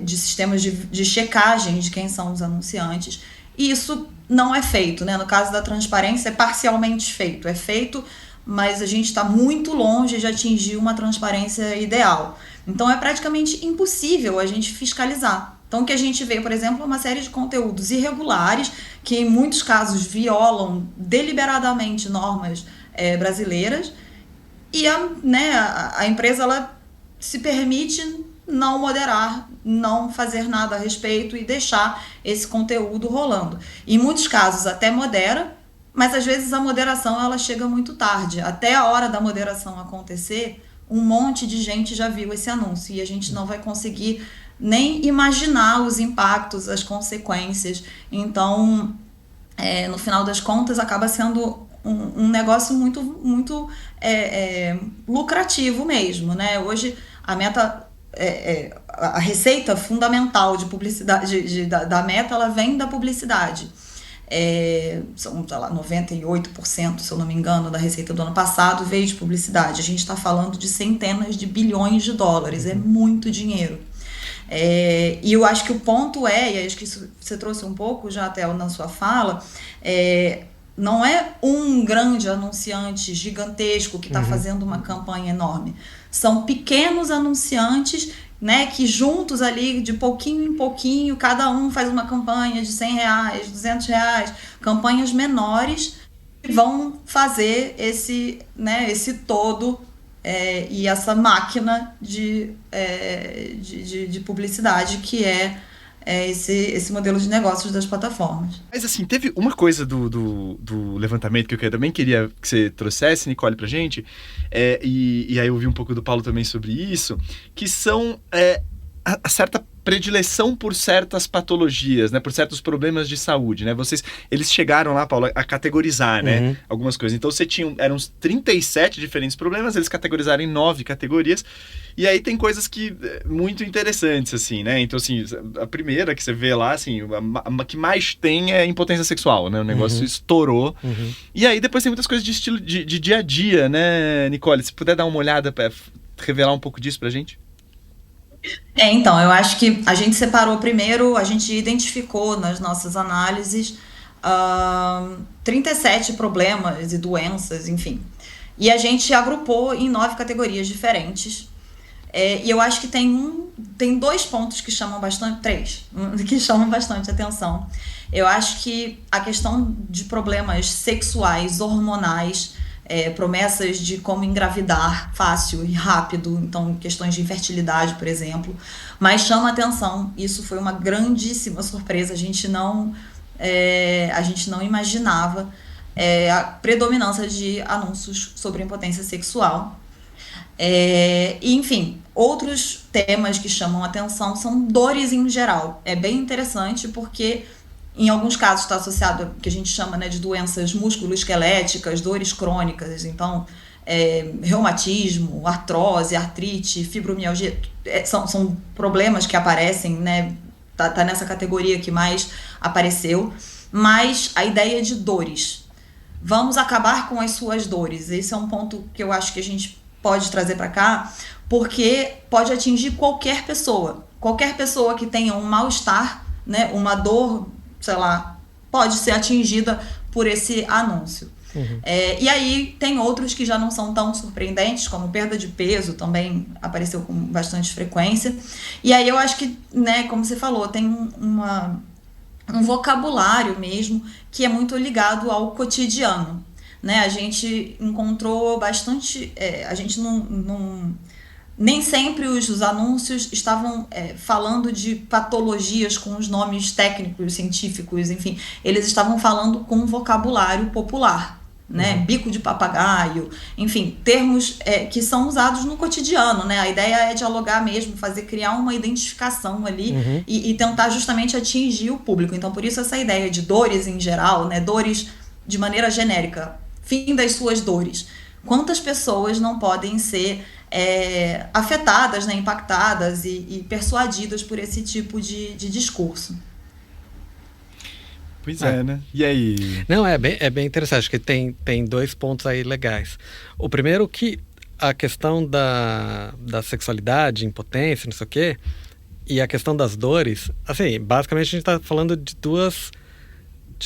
de sistemas de checagem de quem são os anunciantes. E isso não é feito, né? No caso da transparência, é parcialmente feito. É feito, mas a gente está muito longe de atingir uma transparência ideal. Então é praticamente impossível a gente fiscalizar. Então o que a gente vê, por exemplo, é uma série de conteúdos irregulares que em muitos casos violam deliberadamente normas brasileiras, e a empresa ela se permite não moderar, não fazer nada a respeito e deixar esse conteúdo rolando. Em muitos casos até modera, mas às vezes a moderação ela chega muito tarde. Até a hora da moderação acontecer, um monte de gente já viu esse anúncio e a gente não vai conseguir nem imaginar os impactos, as consequências. Então, no final das contas, acaba sendo um negócio muito, muito lucrativo mesmo, né? Hoje a Meta, a receita fundamental de publicidade da Meta, ela vem da publicidade. São, sei lá, 98%, se eu não me engano, da receita do ano passado veio de publicidade. A gente está falando de centenas de bilhões de dólares, é muito dinheiro. E eu acho que o ponto e acho que isso você trouxe um pouco já até na sua fala, não é um grande anunciante gigantesco que está fazendo uma campanha enorme. São pequenos anunciantes, né, que juntos ali, de pouquinho em pouquinho, cada um faz uma campanha de R$100, R$200, campanhas menores, que vão fazer esse todo e essa máquina de publicidade que é esse modelo de negócios das plataformas. Mas assim, teve uma coisa do levantamento que eu também queria que você trouxesse, Nicole, pra gente, e aí eu ouvi um pouco do Paulo também sobre isso, que são a certa predileção por certas patologias, né, por certos problemas de saúde, né? Eles chegaram lá, Paulo, a categorizar, né, algumas coisas. Então eram uns 37 diferentes problemas, eles categorizaram em 9 categorias, e aí tem coisas que muito interessantes, assim, né? Então, assim, a primeira que você vê lá, assim, a que mais tem é impotência sexual, né? O negócio estourou. E aí depois tem muitas coisas de estilo de dia a dia, né, Nicole? Se puder dar uma olhada para revelar um pouco disso pra gente. Então, eu acho que a gente separou primeiro, a gente identificou nas nossas análises 37 problemas e doenças, enfim. E a gente agrupou em 9 categorias diferentes. E eu acho que tem 2 pontos que chamam bastante, 3, que chamam bastante atenção. Eu acho que a questão de problemas sexuais, hormonais, promessas de como engravidar fácil e rápido, então questões de infertilidade, por exemplo, mas chama atenção, isso foi uma grandíssima surpresa, a gente não imaginava a predominância de anúncios sobre impotência sexual. E, enfim, outros temas que chamam atenção são dores em geral. É bem interessante porque em alguns casos está associado ao que a gente chama, né, de doenças musculoesqueléticas, dores crônicas, então reumatismo, artrose, artrite, fibromialgia, são problemas que aparecem, né, tá nessa categoria que mais apareceu, mas a ideia de dores. Vamos acabar com as suas dores. Esse é um ponto que eu acho que a gente pode trazer para cá, porque pode atingir qualquer pessoa que tenha um mal-estar, né, uma dor, sei lá, pode ser atingida por esse anúncio. E aí tem outros que já não são tão surpreendentes, como perda de peso, também apareceu com bastante frequência. E aí eu acho que, né, como você falou, tem um vocabulário mesmo que é muito ligado ao cotidiano, né? A gente encontrou bastante, a gente nem sempre os anúncios estavam falando de patologias com os nomes técnicos, científicos, enfim, eles estavam falando com um vocabulário popular, né? Bico de papagaio, enfim, termos que são usados no cotidiano, né? A ideia é dialogar mesmo, criar uma identificação ali e tentar justamente atingir o público. Então, por isso essa ideia de dores em geral, né? Dores de maneira genérica, fim das suas dores. Quantas pessoas não podem ser afetadas, né, impactadas e persuadidas por esse tipo de discurso? Pois né? E aí? Não, é bem interessante, acho que tem 2 pontos aí legais. O primeiro que a questão da sexualidade, impotência, não sei o quê, e a questão das dores, assim, basicamente a gente está falando de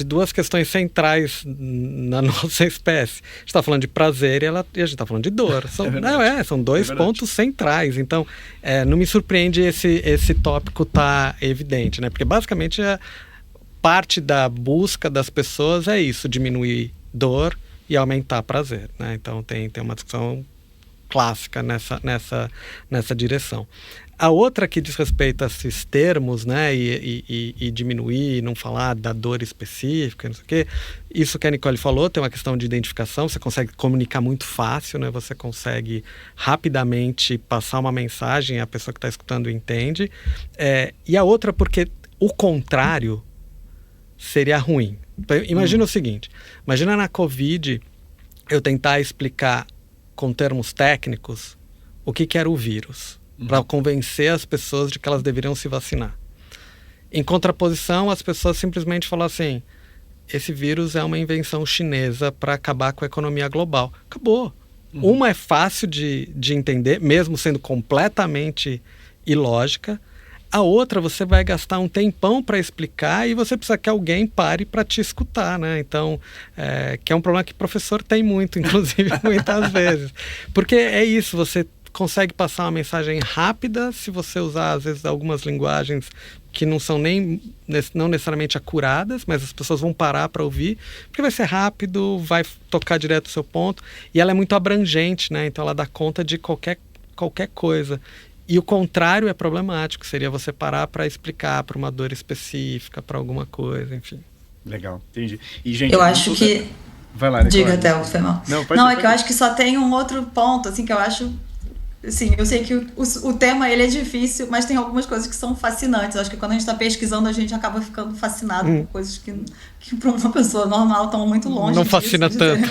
duas questões centrais na nossa espécie. A gente está falando de prazer e a gente está falando de dor. São 2 pontos centrais. Então, não me surpreende esse tópico estar evidente, né? Porque basicamente parte da busca das pessoas é isso, diminuir dor e aumentar prazer, né? Então tem uma discussão clássica nessa direção. A outra que diz respeito a esses termos, né, e diminuir, não falar da dor específica, não sei o quê, isso que a Nicole falou, tem uma questão de identificação, você consegue comunicar muito fácil, né, você consegue rapidamente passar uma mensagem, a pessoa que está escutando entende. E a outra porque o contrário seria ruim. Imagina o seguinte, imagina na Covid eu tentar explicar com termos técnicos o que era o vírus, para convencer as pessoas de que elas deveriam se vacinar. Em contraposição, as pessoas simplesmente falam assim, esse vírus é uma invenção chinesa para acabar com a economia global. Acabou. Uma é fácil de entender, mesmo sendo completamente ilógica. A outra você vai gastar um tempão para explicar e você precisa que alguém pare para te escutar, né? Então, que é um problema que o professor tem muito, inclusive, muitas vezes. Porque é isso, você consegue passar uma mensagem rápida se você usar, às vezes, algumas linguagens que não são não necessariamente acuradas, mas as pessoas vão parar para ouvir, porque vai ser rápido, vai tocar direto o seu ponto, e ela é muito abrangente, né? Então ela dá conta de qualquer coisa. E o contrário é problemático, seria você parar para explicar para uma dor específica, para alguma coisa, enfim. Legal, entendi. E, gente, eu acho que... Vai lá, Nicole. Diga, Théo, foi mal. Não, é que eu acho que só tem um outro ponto, assim, que eu acho... Sim, eu sei que o tema ele é difícil, mas tem algumas coisas que são fascinantes. Eu acho que quando a gente está pesquisando, a gente acaba ficando fascinado com coisas que para uma pessoa normal estão muito longe. Não fascina tanto.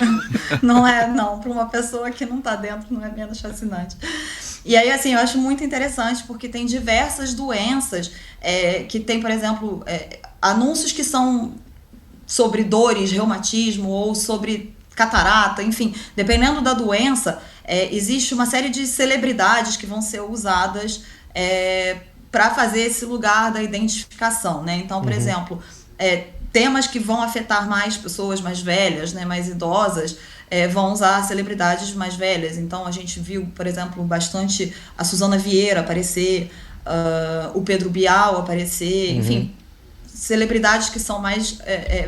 Não, para uma pessoa que não está dentro não é menos fascinante. E aí, assim, eu acho muito interessante porque tem diversas doenças que tem, por exemplo, anúncios que são sobre dores, reumatismo ou sobre catarata, enfim, dependendo da doença, existe uma série de celebridades que vão ser usadas para fazer esse lugar da identificação, né? Então, por exemplo, temas que vão afetar mais pessoas mais velhas, né, mais idosas, vão usar celebridades mais velhas. Então, a gente viu, por exemplo, bastante a Suzana Vieira aparecer, o Pedro Bial aparecer, enfim, celebridades que são mais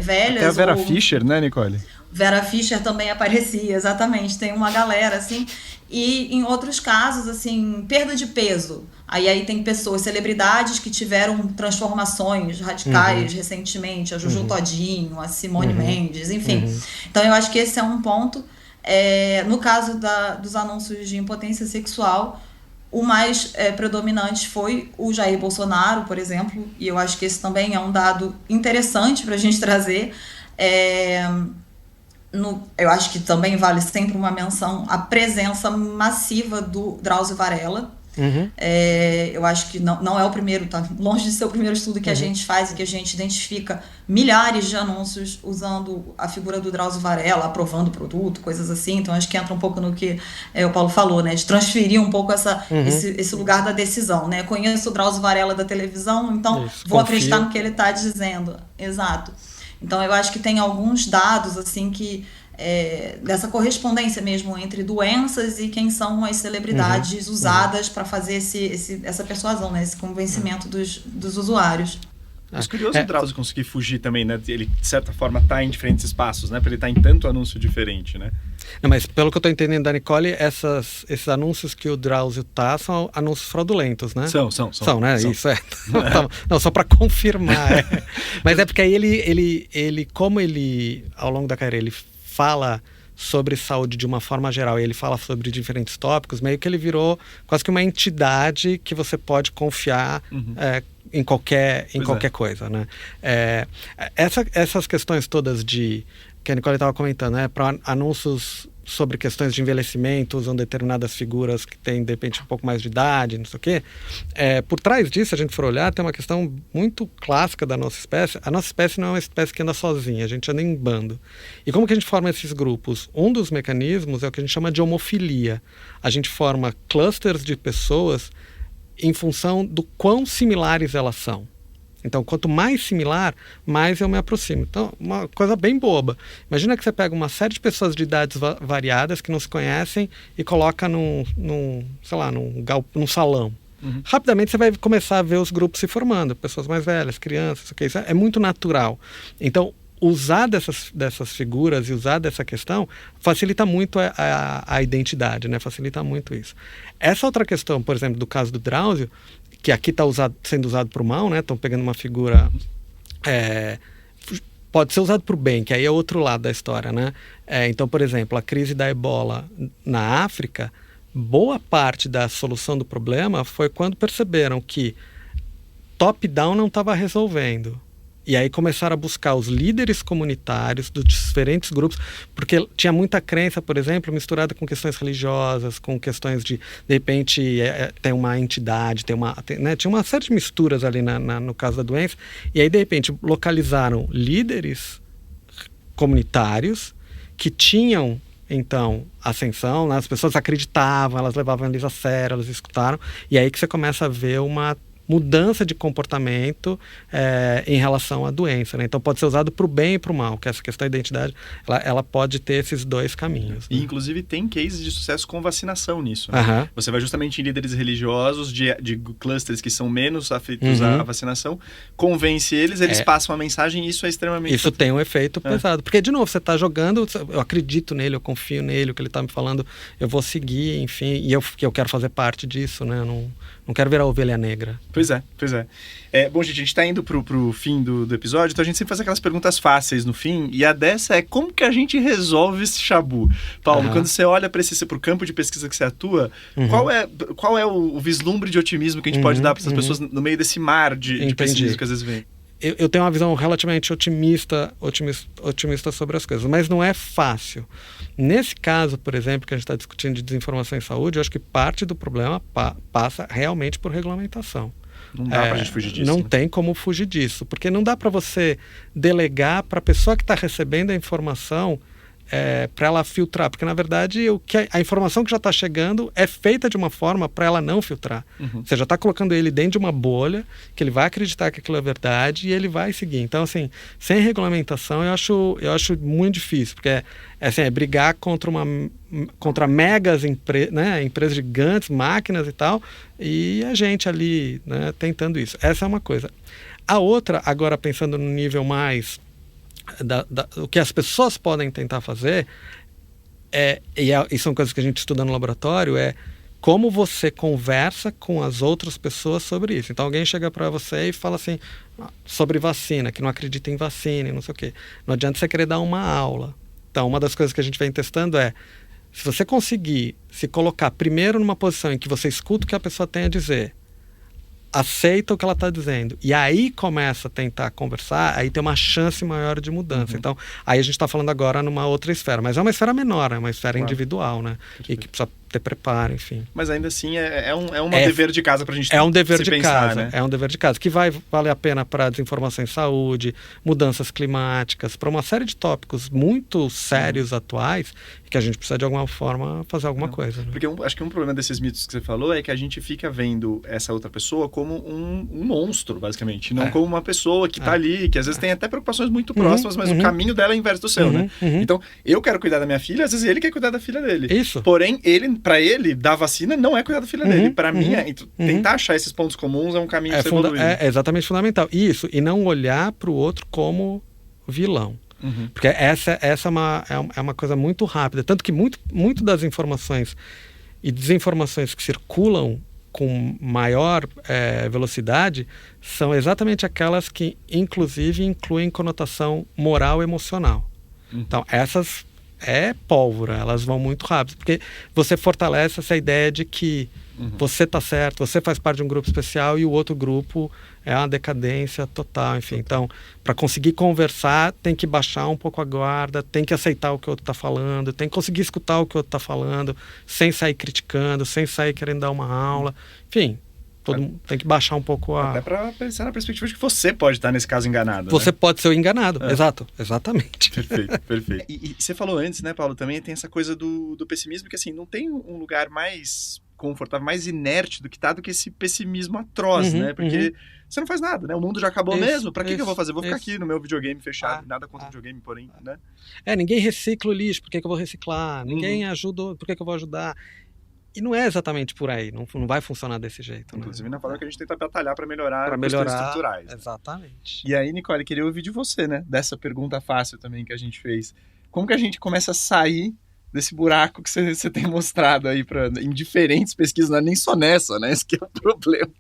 velhas. Até a Vera Fischer, né, Nicole? Vera Fischer também aparecia, exatamente, tem uma galera, assim, e em outros casos, assim, perda de peso, aí tem pessoas, celebridades que tiveram transformações radicais recentemente, a Juju Todinho, a Simone Mendes, enfim, então eu acho que esse é um ponto. No caso dos anúncios de impotência sexual, o mais predominante foi o Jair Bolsonaro, por exemplo, e eu acho que esse também é um dado interessante para a gente trazer. Eu acho que também vale sempre uma menção à presença massiva do Drauzio Varela. Eu acho que não é o primeiro, tá longe de ser o primeiro estudo que a gente faz e que a gente identifica milhares de anúncios usando a figura do Drauzio Varela, aprovando o produto, coisas assim. Então acho que entra um pouco no que o Paulo falou, né, de transferir um pouco esse lugar da decisão, né? Conheço o Drauzio Varela da televisão, então vou acreditar no que ele está dizendo. Exato. Então eu acho que tem alguns dados assim que dessa correspondência mesmo entre doenças e quem são as celebridades usadas para fazer essa persuasão, né? Esse convencimento dos usuários. Mas curioso o Drauzio conseguir fugir também, né? Ele, de certa forma, tá em diferentes espaços, né? Para ele estar em tanto anúncio diferente, né? Não, mas pelo que eu estou entendendo da Nicole, esses anúncios que o Drauzio tá são anúncios fraudulentos, né? São, né? São. Isso Não, só para confirmar. Mas é porque aí ele, como ele, ao longo da carreira, ele fala sobre saúde de uma forma geral e ele fala sobre diferentes tópicos, meio que ele virou quase que uma entidade que você pode confiar em qualquer coisa, né? Essas questões todas que a Nicole estava comentando, né? Para anúncios sobre questões de envelhecimento, usam determinadas figuras que têm, de repente, um pouco mais de idade, não sei o quê. Por trás disso, se a gente for olhar, tem uma questão muito clássica da nossa espécie. A nossa espécie não é uma espécie que anda sozinha, a gente anda em bando. E como que a gente forma esses grupos? Um dos mecanismos é o que a gente chama de homofilia. A gente forma clusters de pessoas em função do quão similares elas são. Então, quanto mais similar, mais eu me aproximo. Então, uma coisa bem boba. Imagina que você pega uma série de pessoas de idades variadas que não se conhecem e coloca num salão. Rapidamente você vai começar a ver os grupos se formando. Pessoas mais velhas, crianças, isso é muito natural. Então, usar dessas figuras e usar dessa questão facilita muito a identidade, né? Facilita muito isso. Essa outra questão, por exemplo, do caso do Drauzio, que aqui está sendo usado para o mal, né? Estão pegando uma figura... pode ser usado para o bem, que aí é outro lado da história, né? Então, por exemplo, a crise da ebola na África, boa parte da solução do problema foi quando perceberam que top-down não estava resolvendo. E aí começaram a buscar os líderes comunitários dos diferentes grupos, porque tinha muita crença, por exemplo, misturada com questões religiosas, com questões de repente, tem uma entidade, né? Tinha uma série de misturas ali no caso da doença. E aí, de repente, localizaram líderes comunitários que tinham, então, ascensão, né? As pessoas acreditavam, elas levavam eles a sério, elas escutaram. E aí que você começa a ver uma mudança de comportamento em relação à doença, né? Então pode ser usado para o bem e para o mal, que essa questão da identidade ela pode ter esses dois caminhos, né? E inclusive tem cases de sucesso com vacinação nisso, né? Uhum. Você vai justamente em líderes religiosos de clusters que são menos afetos à vacinação, convence eles passam a mensagem, e isso é extremamente... Isso tem um efeito pesado, porque de novo, você está jogando, eu acredito nele, eu confio nele, o que ele está me falando, eu vou seguir, enfim, e eu quero fazer parte disso, né? Eu não quero virar ovelha negra. Pois é. Bom, gente, a gente está indo pro fim do episódio, então a gente sempre faz aquelas perguntas fáceis no fim, e a dessa é como que a gente resolve esse chabu? Paulo, quando você olha para pro campo de pesquisa que você atua, qual é o vislumbre de otimismo que a gente pode dar para essas pessoas no meio desse mar de pessimismo que às vezes vem? Eu tenho uma visão relativamente otimista sobre as coisas, mas não é fácil. Nesse caso, por exemplo, que a gente está discutindo de desinformação em saúde, eu acho que parte do problema passa realmente por regulamentação. Não dá pra gente fugir disso. Não né? tem como fugir disso, porque não dá para você delegar para a pessoa que está recebendo a informação para ela filtrar, porque na verdade a informação que já está chegando é feita de uma forma para ela não filtrar. Você já está colocando ele dentro de uma bolha que ele vai acreditar que aquilo é verdade e ele vai seguir. Então, assim, sem regulamentação eu acho muito difícil, porque é brigar contra megas empresas gigantes, máquinas e tal, e a gente ali, né, tentando isso. Essa é uma coisa. A outra, agora pensando no nível mais o que as pessoas podem tentar fazer e são coisas que a gente estuda no laboratório, como você conversa com as outras pessoas sobre isso. Então alguém chega para você e fala assim sobre vacina, que não acredita em vacina e não sei o quê. Não adianta você querer dar uma aula. Então uma das coisas que a gente vem testando se você conseguir se colocar primeiro numa posição em que você escuta o que a pessoa tem a dizer, aceita o que ela está dizendo, e aí começa a tentar conversar, aí tem uma chance maior de mudança. Então, aí a gente está falando agora numa outra esfera, mas é uma esfera menor, é uma esfera individual, né? Perfeito. E que precisa ter preparo, enfim. Mas ainda assim é um dever de casa para a gente É um dever de pensar, casa, né? é um dever de casa, que vai valer a pena para desinformação em saúde, mudanças climáticas, para uma série de tópicos muito sérios atuais, que a gente precisa de alguma forma fazer alguma coisa. Né? Porque acho que um problema desses mitos que você falou é que a gente fica vendo essa outra pessoa como um monstro, basicamente, não como uma pessoa que está ali, que às vezes tem até preocupações muito próximas, mas o caminho dela é inverso do seu, né? Então, eu quero cuidar da minha filha, às vezes ele quer cuidar da filha dele. Isso. Porém, para ele, dar vacina não é cuidar da filha dele. Para mim, tentar achar esses pontos comuns é um caminho que você evolui. É exatamente fundamental. Isso, e não olhar para o outro como vilão. Porque essa é uma coisa muito rápida. Tanto que muito das informações e desinformações que circulam com maior velocidade são exatamente aquelas que, inclusive, incluem conotação moral e emocional. Então, essas pólvora, elas vão muito rápido, porque você fortalece essa ideia de que você está certo, você faz parte de um grupo especial e o outro grupo é uma decadência total, enfim. Então, para conseguir conversar, tem que baixar um pouco a guarda, tem que aceitar o que o outro está falando, tem que conseguir escutar o que o outro está falando, sem sair criticando, sem sair querendo dar uma aula, enfim. Todo mundo tem que baixar um pouco a... Até para pensar na perspectiva de que você pode estar nesse caso enganado. Você pode ser o enganado, exatamente. Perfeito. E você falou antes, né, Paulo, também tem essa coisa do pessimismo, que assim, não tem um lugar mais confortável, mais inerte do que esse pessimismo atroz, né? Porque você não faz nada, né? O mundo já acabou mesmo, pra que eu vou fazer? Vou ficar aqui no meu videogame fechado, nada contra o videogame, porém, né? Ninguém recicla o lixo, por que eu vou reciclar? Ninguém ajuda, por que eu vou ajudar? E não é exatamente por aí, não vai funcionar desse jeito. Inclusive, né? na forma que a gente tenta batalhar para melhorar questões estruturais. Exatamente. E aí, Nicole, queria ouvir de você, né? Dessa pergunta fácil também que a gente fez. Como que a gente começa a sair desse buraco que você tem mostrado aí em diferentes pesquisas, não é nem só nessa, né? Esse que é o problema.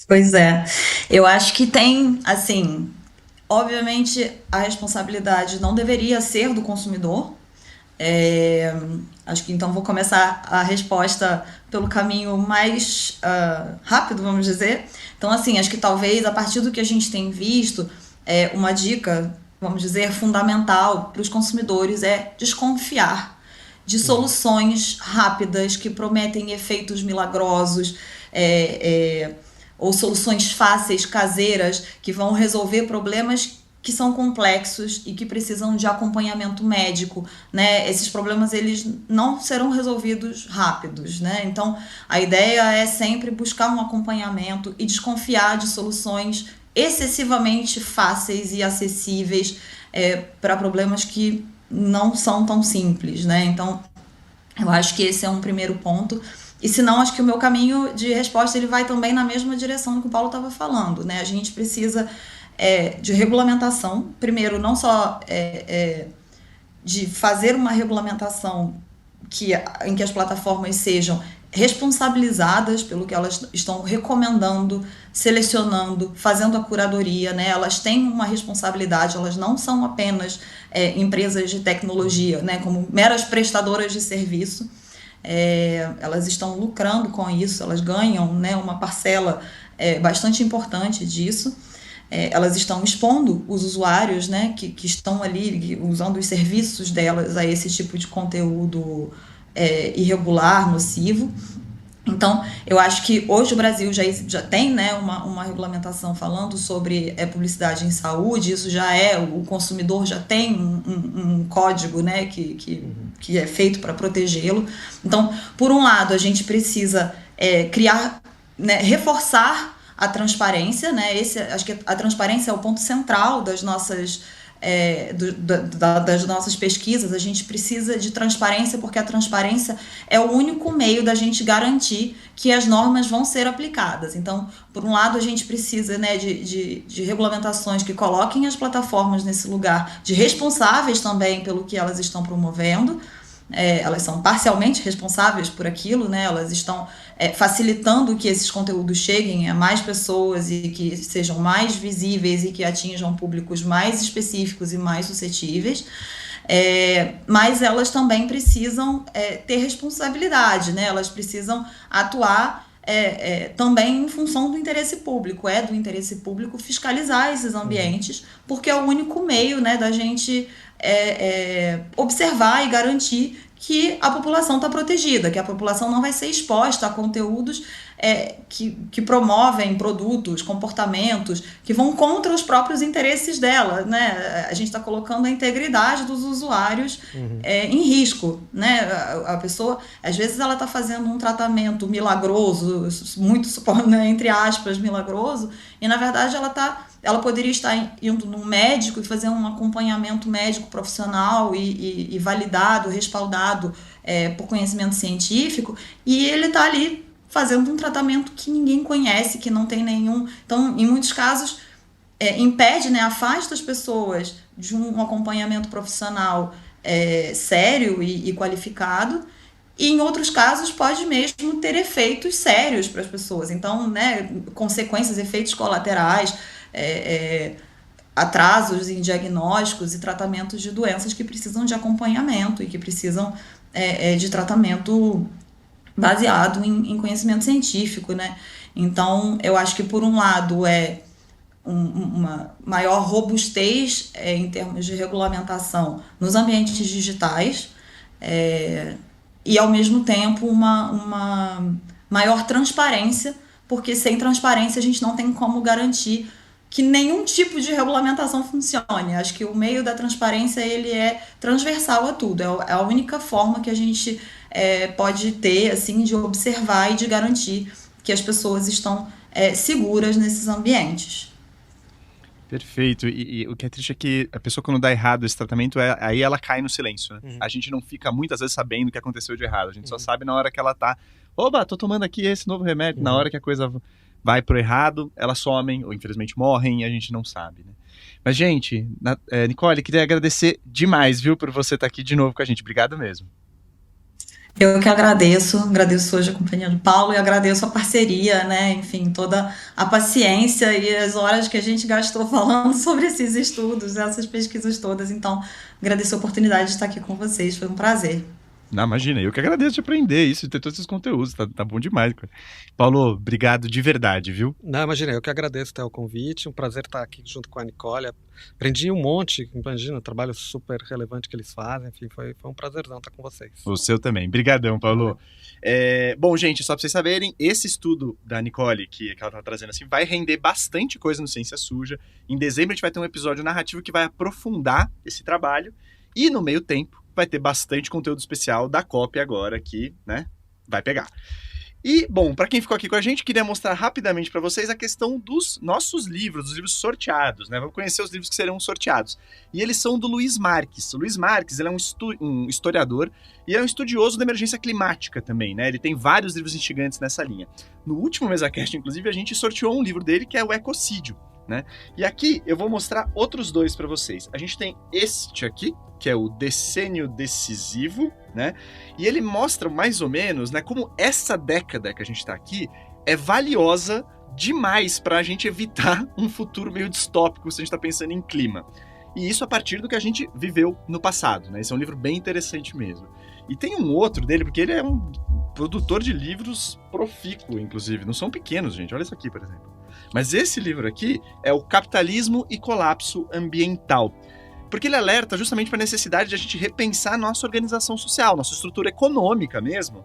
Pois é. Eu acho que tem, assim, obviamente a responsabilidade não deveria ser do consumidor. Acho que então vou começar a resposta pelo caminho mais rápido, vamos dizer, Então, assim, acho que talvez a partir do que a gente tem visto, uma dica, vamos dizer, fundamental para os consumidores é desconfiar de soluções rápidas que prometem efeitos milagrosos, ou soluções fáceis, caseiras, que vão resolver problemas que são complexos e que precisam de acompanhamento médico, né? Esses problemas, eles não serão resolvidos rápidos, né? Então, a ideia é sempre buscar um acompanhamento e desconfiar de soluções excessivamente fáceis e acessíveis para problemas que não são tão simples, né? Então, eu acho que esse é um primeiro ponto. E se não, acho que o meu caminho de resposta ele vai também na mesma direção que o Paulo estava falando, né? A gente precisa de regulamentação, primeiro, não só de fazer uma regulamentação em que as plataformas sejam responsabilizadas pelo que elas estão recomendando, selecionando, fazendo a curadoria, né? Elas têm uma responsabilidade, elas não são apenas empresas de tecnologia, né? Como meras prestadoras de serviço. Elas estão lucrando com isso, elas ganham, né, uma parcela bastante importante disso. Elas estão expondo os usuários, né, que estão ali usando os serviços delas a esse tipo de conteúdo irregular, nocivo. Então, eu acho que hoje o Brasil já tem, né, uma regulamentação falando sobre publicidade em saúde. Isso já o consumidor já tem um código, né, que é feito para protegê-lo. Então, por um lado, a gente precisa criar, né, reforçar a transparência, né? Acho que a transparência é o ponto central das nossas pesquisas. A gente precisa de transparência porque a transparência é o único meio da gente garantir que as normas vão ser aplicadas. Então, por um lado, a gente precisa, né, de regulamentações que coloquem as plataformas nesse lugar de responsáveis também pelo que elas estão promovendo. Elas são parcialmente responsáveis por aquilo, né? Elas estão facilitando que esses conteúdos cheguem a mais pessoas e que sejam mais visíveis e que atinjam públicos mais específicos e mais suscetíveis. Mas elas também precisam ter responsabilidade, né? Elas precisam atuar também em função do interesse público. Do interesse público fiscalizar esses ambientes, porque é o único meio, né, da gente observar e garantir que a população está protegida, que a população não vai ser exposta a conteúdos que promovem produtos, comportamentos que vão contra os próprios interesses dela, né? A gente está colocando a integridade dos usuários em risco, né? A pessoa, às vezes, ela está fazendo um tratamento milagroso, muito, né, entre aspas, milagroso, e na verdade ela poderia estar indo num médico e fazer um acompanhamento médico profissional e validado, respaldado por conhecimento científico, e ele está ali fazendo um tratamento que ninguém conhece, que não tem nenhum... Então, em muitos casos, impede, né, afasta as pessoas de um acompanhamento profissional sério e qualificado, e em outros casos pode mesmo ter efeitos sérios para as pessoas. Então, né, consequências, efeitos colaterais, atrasos em diagnósticos e tratamentos de doenças que precisam de acompanhamento e que precisam de tratamento baseado em conhecimento científico, né? Então, eu acho que, por um lado, uma maior robustez em termos de regulamentação nos ambientes digitais e, ao mesmo tempo, uma maior transparência, porque sem transparência a gente não tem como garantir que nenhum tipo de regulamentação funcione. Acho que o meio da transparência ele é transversal a tudo. É a única forma que a gente pode ter, assim, de observar e de garantir que as pessoas estão seguras nesses ambientes. Perfeito. E o que é triste é que a pessoa, quando dá errado esse tratamento, aí ela cai no silêncio, né? A gente não fica muitas vezes sabendo o que aconteceu de errado. A gente só sabe na hora que ela tá... Oba, tô tomando aqui esse novo remédio. Na hora que a coisa vai pro errado, elas somem ou infelizmente morrem e a gente não sabe, né? Mas, gente, Nicole, queria agradecer demais, viu, por você estar aqui de novo com a gente. Obrigado mesmo. Eu que agradeço hoje a companhia do Paulo e agradeço a parceria, né? Enfim, toda a paciência e as horas que a gente gastou falando sobre esses estudos, essas pesquisas todas. Então, agradeço a oportunidade de estar aqui com vocês, foi um prazer. Não, imagina, eu que agradeço de aprender isso e ter todos esses conteúdos, tá bom demais, cara. Paulo, obrigado de verdade, viu? Não, imagina, eu que agradeço o convite, um prazer estar aqui junto com a Nicole. Aprendi um monte, imagina, um trabalho super relevante que eles fazem, enfim, foi um prazerzão estar com vocês. O seu também. Brigadão, Paulo. Bom, gente, só pra vocês saberem, esse estudo da Nicole, que ela tá trazendo assim, vai render bastante coisa no Ciência Suja. Em dezembro a gente vai ter um episódio narrativo que vai aprofundar esse trabalho. E no meio tempo vai ter bastante conteúdo especial da COP agora que, né, vai pegar. E, bom, para quem ficou aqui com a gente, queria mostrar rapidamente para vocês a questão dos nossos livros, dos livros sorteados, né? Vamos conhecer os livros que serão sorteados. E eles são do Luiz Marques. O Luiz Marques, ele é um historiador e é um estudioso da emergência climática também, né? Ele tem vários livros instigantes nessa linha. No último MesaCast, inclusive, a gente sorteou um livro dele que é o Ecocídio, né? E aqui eu vou mostrar outros dois para vocês. A gente tem este aqui, que é o Decênio Decisivo, né? E ele mostra mais ou menos, né, como essa década que a gente está aqui é valiosa demais para a gente evitar um futuro meio distópico se a gente está pensando em clima. E isso a partir do que a gente viveu no passado, né? Esse é um livro bem interessante mesmo. E tem um outro dele, porque ele é um produtor de livros profícuo, inclusive. Não são pequenos, gente. Olha isso aqui, por exemplo. Mas esse livro aqui é o Capitalismo e Colapso Ambiental. Porque ele alerta justamente para a necessidade de a gente repensar a nossa organização social, nossa estrutura econômica mesmo,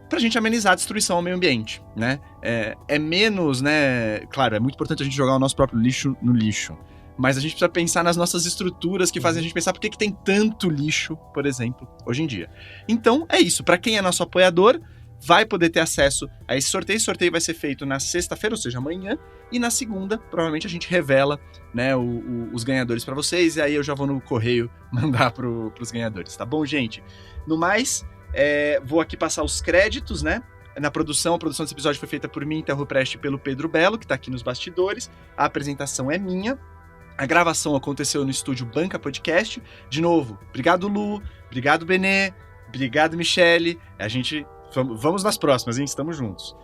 para a gente amenizar a destruição ao meio ambiente, né? É menos, né? Claro, é muito importante a gente jogar o nosso próprio lixo no lixo, mas a gente precisa pensar nas nossas estruturas que fazem a gente pensar por que tem tanto lixo, por exemplo, hoje em dia. Então, é isso. Para quem é nosso apoiador, vai poder ter acesso a esse sorteio. Esse sorteio vai ser feito na sexta-feira, ou seja, amanhã, e na segunda, provavelmente a gente revela, né, os ganhadores para vocês, e aí eu já vou no correio mandar pros ganhadores, tá bom, gente? No mais, vou aqui passar os créditos, né? A produção desse episódio foi feita por mim, Telro Preste, e pelo Pedro Belo, que tá aqui nos bastidores. A apresentação é minha. A gravação aconteceu no estúdio Banca Podcast. De novo, obrigado, Lu, obrigado, Benê, obrigado, Michele. Vamos nas próximas, hein? Estamos juntos.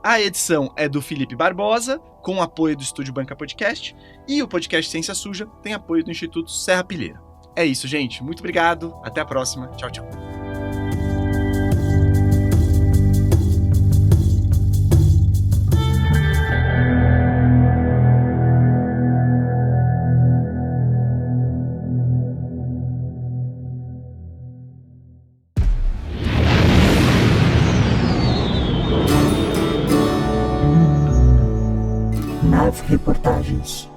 A edição é do Felipe Barbosa, com apoio do Estúdio Banca Podcast, e o podcast Ciência Suja tem apoio do Instituto Serra Pilheira. É isso, gente. Muito obrigado. Até a próxima. Tchau, tchau. Nave Reportagens.